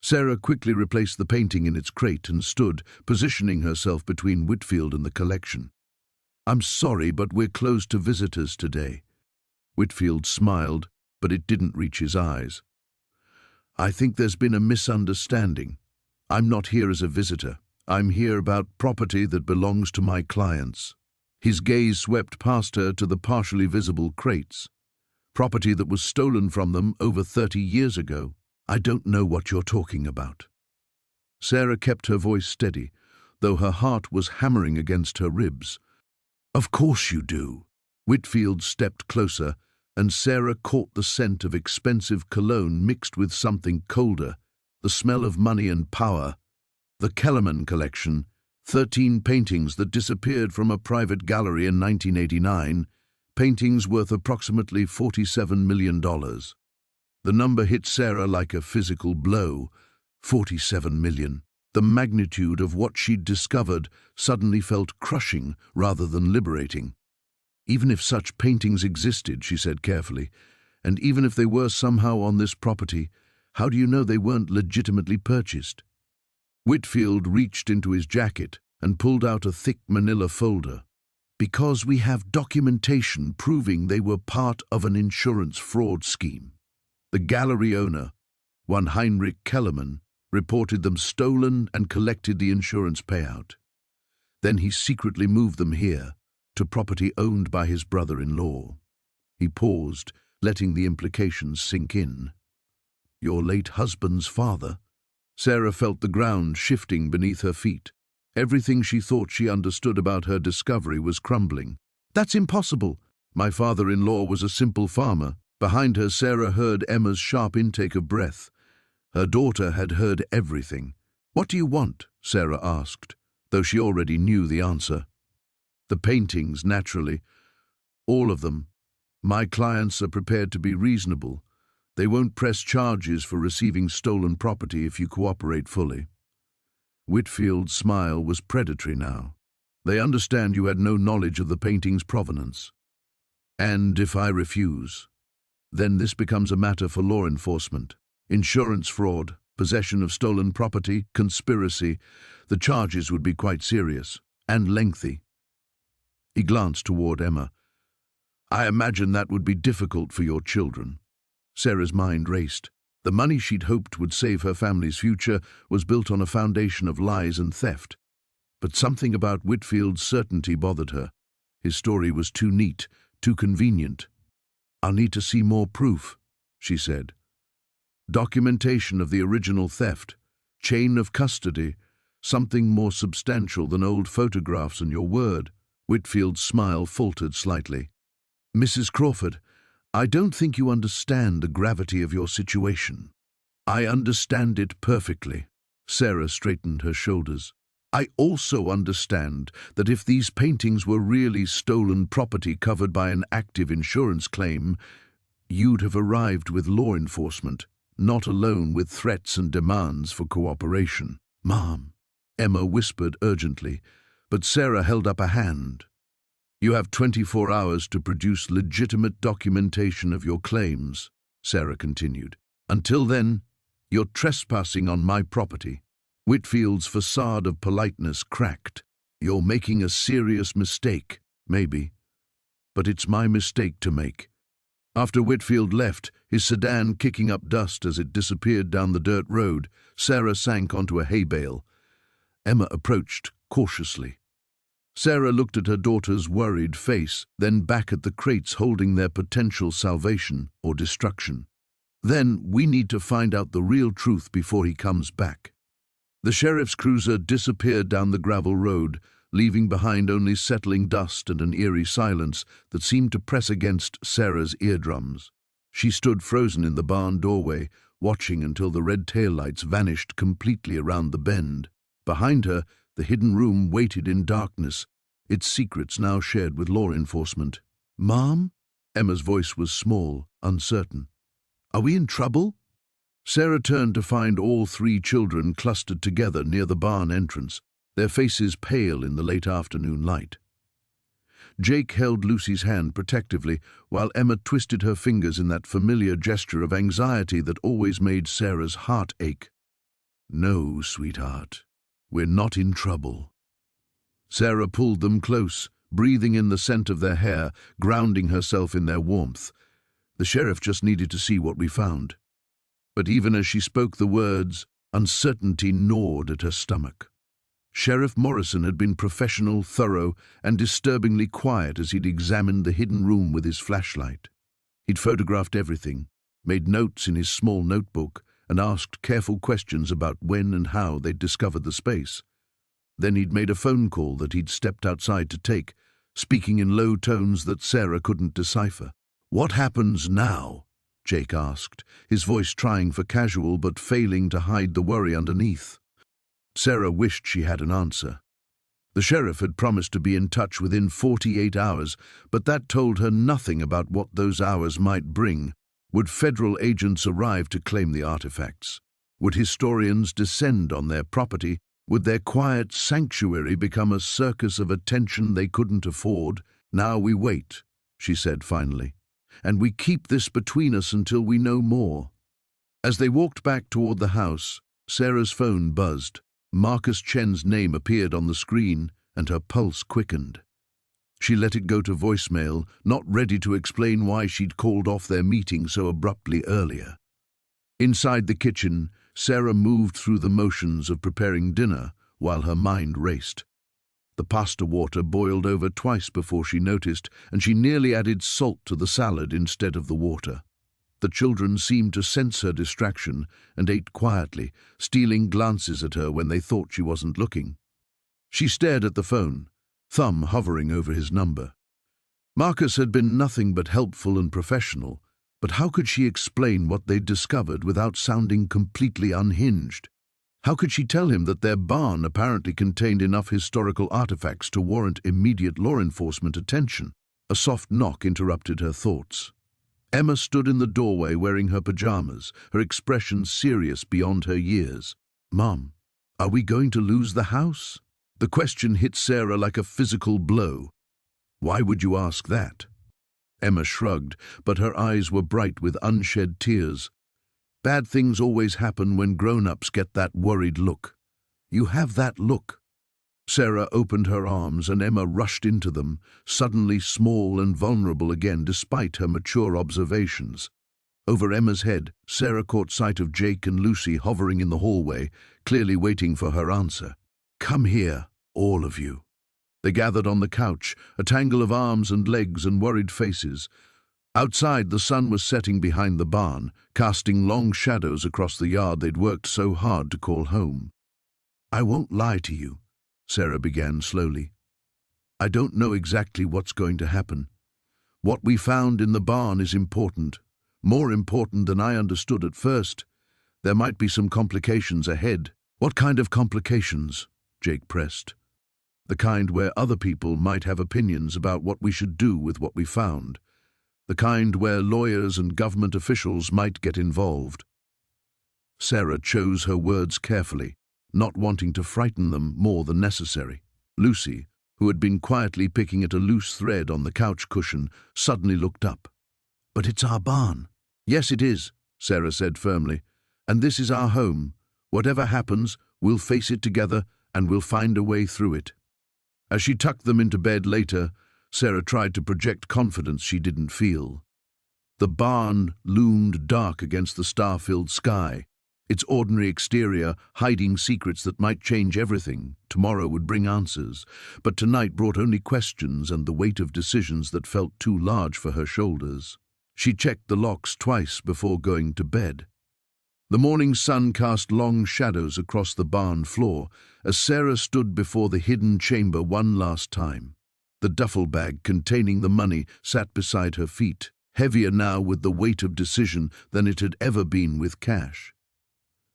Sarah quickly replaced the painting in its crate and stood, positioning herself between Whitfield and the collection. "I'm sorry, but we're closed to visitors today." Whitfield smiled, but it didn't reach his eyes. "I think there's been a misunderstanding. I'm not here as a visitor. I'm here about property that belongs to my clients." His gaze swept past her to the partially visible crates. "Property that was stolen from them over 30 years ago. I don't know what you're talking about." Sarah kept her voice steady, though her heart was hammering against her ribs. "Of course you do." Whitfield stepped closer, and Sarah caught the scent of expensive cologne mixed with something colder, the smell of money and power. The Kellerman collection, 13 paintings that disappeared from a private gallery in 1989, paintings worth approximately $47 million. The number hit Sarah like a physical blow. 47 million. The magnitude of what she'd discovered suddenly felt crushing rather than liberating. "Even if such paintings existed," she said carefully, "and even if they were somehow on this property, how do you know they weren't legitimately purchased?" Whitfield reached into his jacket and pulled out a thick manila folder. "Because we have documentation proving they were part of an insurance fraud scheme. The gallery owner, one Heinrich Kellerman, reported them stolen and collected the insurance payout. Then he secretly moved them here, to property owned by his brother-in-law." He paused, letting the implications sink in. "Your late husband's father?" Sarah felt the ground shifting beneath her feet. Everything she thought she understood about her discovery was crumbling. "That's impossible. My father-in-law was a simple farmer." Behind her, Sarah heard Emma's sharp intake of breath. Her daughter had heard everything. "What do you want?" Sarah asked, though she already knew the answer. "The paintings, naturally. All of them. My clients are prepared to be reasonable. They won't press charges for receiving stolen property if you cooperate fully." Whitfield's smile was predatory now. "They understand you had no knowledge of the painting's provenance. And if I refuse, then this becomes a matter for law enforcement. Insurance fraud, possession of stolen property, conspiracy. The charges would be quite serious and lengthy." He glanced toward Emma. "I imagine that would be difficult for your children." Sarah's mind raced. The money she'd hoped would save her family's future was built on a foundation of lies and theft. But something about Whitfield's certainty bothered her. His story was too neat, too convenient. "I'll need to see more proof," she said. Documentation of the original theft, chain of custody, something more substantial than old photographs and your word. Whitfield's smile faltered slightly. Mrs. Crawford, I don't think you understand the gravity of your situation. I understand it perfectly. Sarah straightened her shoulders. I also understand that if these paintings were really stolen property covered by an active insurance claim, you'd have arrived with law enforcement, not alone with threats and demands for cooperation. Mom, Emma whispered urgently, but Sarah held up a hand. You have 24 hours to produce legitimate documentation of your claims, Sarah continued. Until then, you're trespassing on my property. Whitfield's facade of politeness cracked. You're making a serious mistake, maybe, but it's my mistake to make. After Whitfield left, his sedan kicking up dust as it disappeared down the dirt road, Sarah sank onto a hay bale. Emma approached cautiously. Sarah looked at her daughter's worried face, then back at the crates holding their potential salvation or destruction. Then we need to find out the real truth before he comes back. The sheriff's cruiser disappeared down the gravel road, leaving behind only settling dust and an eerie silence that seemed to press against Sarah's eardrums. She stood frozen in the barn doorway, watching until the red taillights vanished completely around the bend. Behind her, the hidden room waited in darkness, its secrets now shared with law enforcement. Mom? Emma's voice was small, uncertain. Are we in trouble? Sarah turned to find all three children clustered together near the barn entrance, their faces pale in the late afternoon light. Jake held Lucy's hand protectively, while Emma twisted her fingers in that familiar gesture of anxiety that always made Sarah's heart ache. No, sweetheart, we're not in trouble. Sarah pulled them close, breathing in the scent of their hair, grounding herself in their warmth. The sheriff just needed to see what we found. But even as she spoke the words, uncertainty gnawed at her stomach. Sheriff Morrison had been professional, thorough, and disturbingly quiet as he'd examined the hidden room with his flashlight. He'd photographed everything, made notes in his small notebook, and asked careful questions about when and how they'd discovered the space. Then he'd made a phone call that he'd stepped outside to take, speaking in low tones that Sarah couldn't decipher. What happens now? Jake asked, his voice trying for casual but failing to hide the worry underneath. Sarah wished she had an answer. The sheriff had promised to be in touch within 48 hours, but that told her nothing about what those hours might bring. Would federal agents arrive to claim the artifacts? Would historians descend on their property? Would their quiet sanctuary become a circus of attention they couldn't afford? Now we wait, she said finally, and we keep this between us until we know more. As they walked back toward the house, Sarah's phone buzzed. Marcus Chen's name appeared on the screen, and her pulse quickened. She let it go to voicemail, not ready to explain why she'd called off their meeting so abruptly earlier. Inside the kitchen, Sarah moved through the motions of preparing dinner while her mind raced. The pasta water boiled over twice before she noticed, and she nearly added salt to the salad instead of the water. The children seemed to sense her distraction and ate quietly, stealing glances at her when they thought she wasn't looking. She stared at the phone, thumb hovering over his number. Marcus had been nothing but helpful and professional, but how could she explain what they'd discovered without sounding completely unhinged? How could she tell him that their barn apparently contained enough historical artifacts to warrant immediate law enforcement attention? A soft knock interrupted her thoughts. Emma stood in the doorway wearing her pajamas, her expression serious beyond her years. Mom, are we going to lose the house? The question hit Sarah like a physical blow. Why would you ask that? Emma shrugged, but her eyes were bright with unshed tears. Bad things always happen when grown-ups get that worried look. You have that look. Sarah opened her arms and Emma rushed into them, suddenly small and vulnerable again despite her mature observations. Over Emma's head, Sarah caught sight of Jake and Lucy hovering in the hallway, clearly waiting for her answer. Come here, all of you. They gathered on the couch, a tangle of arms and legs and worried faces. Outside, the sun was setting behind the barn, casting long shadows across the yard they'd worked so hard to call home. "I won't lie to you," Sarah began slowly. "I don't know exactly what's going to happen. What we found in the barn is important, more important than I understood at first. There might be some complications ahead." "What kind of complications?" Jake pressed. "The kind where other people might have opinions about what we should do with what we found. The kind where lawyers and government officials might get involved." Sarah chose her words carefully, not wanting to frighten them more than necessary. Lucy, who had been quietly picking at a loose thread on the couch cushion, suddenly looked up. "But it's our barn." "Yes, it is," Sarah said firmly. "And this is our home. Whatever happens, we'll face it together and we'll find a way through it." As she tucked them into bed later, Sarah tried to project confidence she didn't feel. The barn loomed dark against the star-filled sky, its ordinary exterior hiding secrets that might change everything. Tomorrow would bring answers, but tonight brought only questions and the weight of decisions that felt too large for her shoulders. She checked the locks twice before going to bed. The morning sun cast long shadows across the barn floor as Sarah stood before the hidden chamber one last time. The duffel bag containing the money sat beside her feet, heavier now with the weight of decision than it had ever been with cash.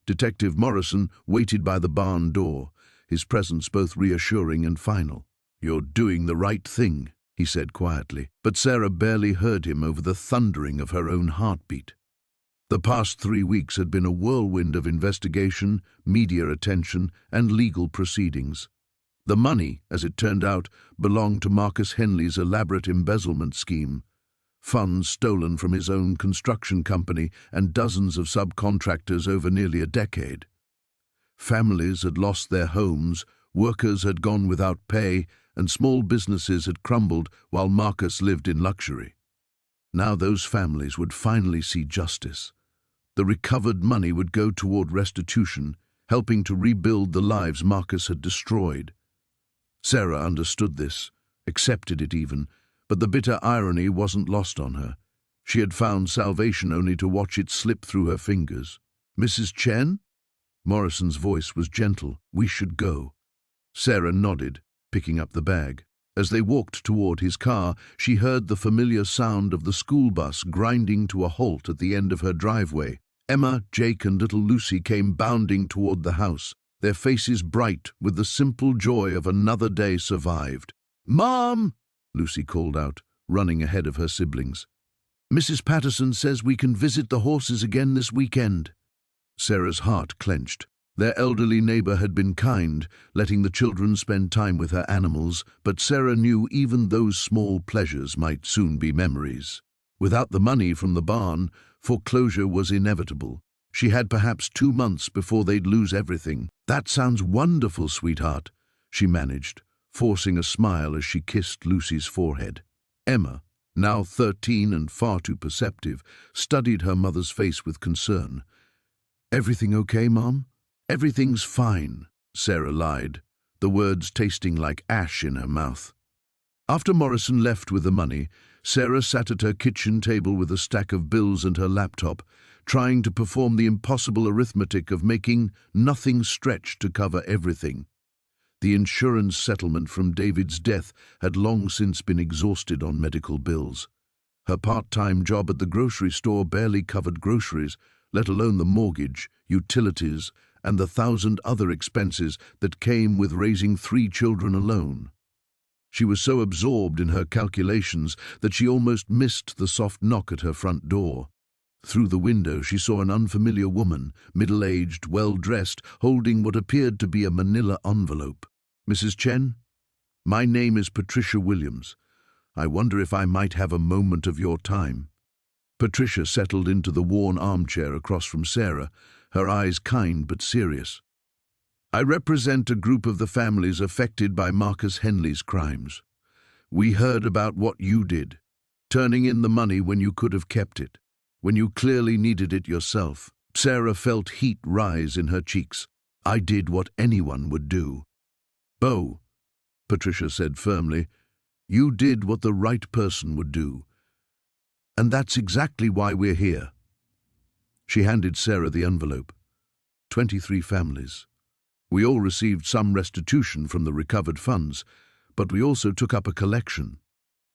Detective Morrison waited by the barn door, his presence both reassuring and final. "You're doing the right thing," he said quietly, but Sarah barely heard him over the thundering of her own heartbeat. The past 3 weeks had been a whirlwind of investigation, media attention, and legal proceedings. The money, as it turned out, belonged to Marcus Henley's elaborate embezzlement scheme. Funds stolen from his own construction company and dozens of subcontractors over nearly a decade. Families had lost their homes, workers had gone without pay, and small businesses had crumbled while Marcus lived in luxury. Now those families would finally see justice. The recovered money would go toward restitution, helping to rebuild the lives Marcus had destroyed. Sarah understood this, accepted it even, but the bitter irony wasn't lost on her. She had found salvation only to watch it slip through her fingers. "Mrs. Chen?" Morrison's voice was gentle. "We should go." Sarah nodded, picking up the bag. As they walked toward his car, she heard the familiar sound of the school bus grinding to a halt at the end of her driveway. Emma, Jake, and little Lucy came bounding toward the house, their faces bright with the simple joy of another day survived. "Mom!" Lucy called out, running ahead of her siblings. "Mrs. Patterson says we can visit the horses again this weekend." Sarah's heart clenched. Their elderly neighbor had been kind, letting the children spend time with her animals, but Sarah knew even those small pleasures might soon be memories. Without the money from the barn, foreclosure was inevitable. She had perhaps 2 months before they'd lose everything. "That sounds wonderful, sweetheart," she managed, forcing a smile as she kissed Lucy's forehead. Emma, now 13 and far too perceptive, studied her mother's face with concern. "Everything okay, Mom?" "Everything's fine," Sarah lied, the words tasting like ash in her mouth. After Morrison left with the money, Sarah sat at her kitchen table with a stack of bills and her laptop, trying to perform the impossible arithmetic of making nothing stretch to cover everything. The insurance settlement from David's death had long since been exhausted on medical bills. Her part-time job at the grocery store barely covered groceries, let alone the mortgage, utilities, and the 1,000 other expenses that came with raising 3 children alone. She was so absorbed in her calculations that she almost missed the soft knock at her front door. Through the window she saw an unfamiliar woman, middle-aged, well-dressed, holding what appeared to be a manila envelope. "Mrs. Chen? My name is Patricia Williams. I wonder if I might have a moment of your time." Patricia settled into the worn armchair across from Sarah, her eyes kind but serious. "I represent a group of the families affected by Marcus Henley's crimes. We heard about what you did, turning in the money when you could have kept it, when you clearly needed it yourself." Sarah felt heat rise in her cheeks. "I did what anyone would do." "Bo," Patricia said firmly, "you did what the right person would do. And that's exactly why we're here." She handed Sarah the envelope. 23 families. We all received some restitution from the recovered funds, but we also took up a collection.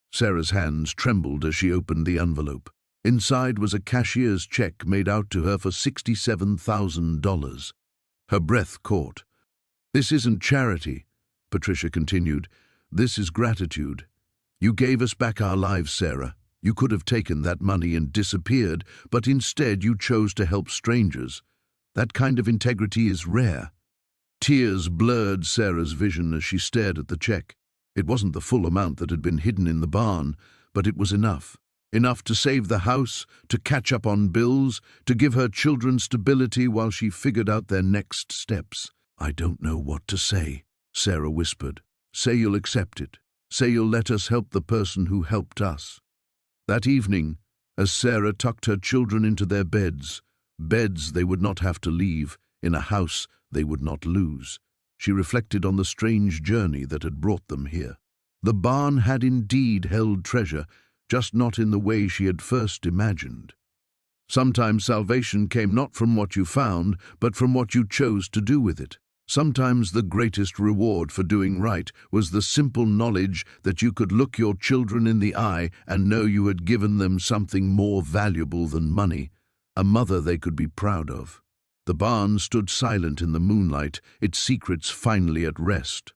Sarah's hands trembled as she opened the envelope. Inside was a cashier's check made out to her for $67,000. Her breath caught. "This isn't charity," Patricia continued. "This is gratitude. You gave us back our lives, Sarah. You could have taken that money and disappeared, but instead you chose to help strangers. That kind of integrity is rare." Tears blurred Sarah's vision as she stared at the check. It wasn't the full amount that had been hidden in the barn, but it was enough. Enough to save the house, to catch up on bills, to give her children stability while she figured out their next steps. "I don't know what to say," Sarah whispered. "Say you'll accept it. Say you'll let us help the person who helped us." That evening, as Sarah tucked her children into their beds they would not have to leave, in a house they would not lose, she reflected on the strange journey that had brought them here. The barn had indeed held treasure, just not in the way she had first imagined. Sometimes salvation came not from what you found, but from what you chose to do with it. Sometimes the greatest reward for doing right was the simple knowledge that you could look your children in the eye and know you had given them something more valuable than money, a mother they could be proud of. The barn stood silent in the moonlight, its secrets finally at rest.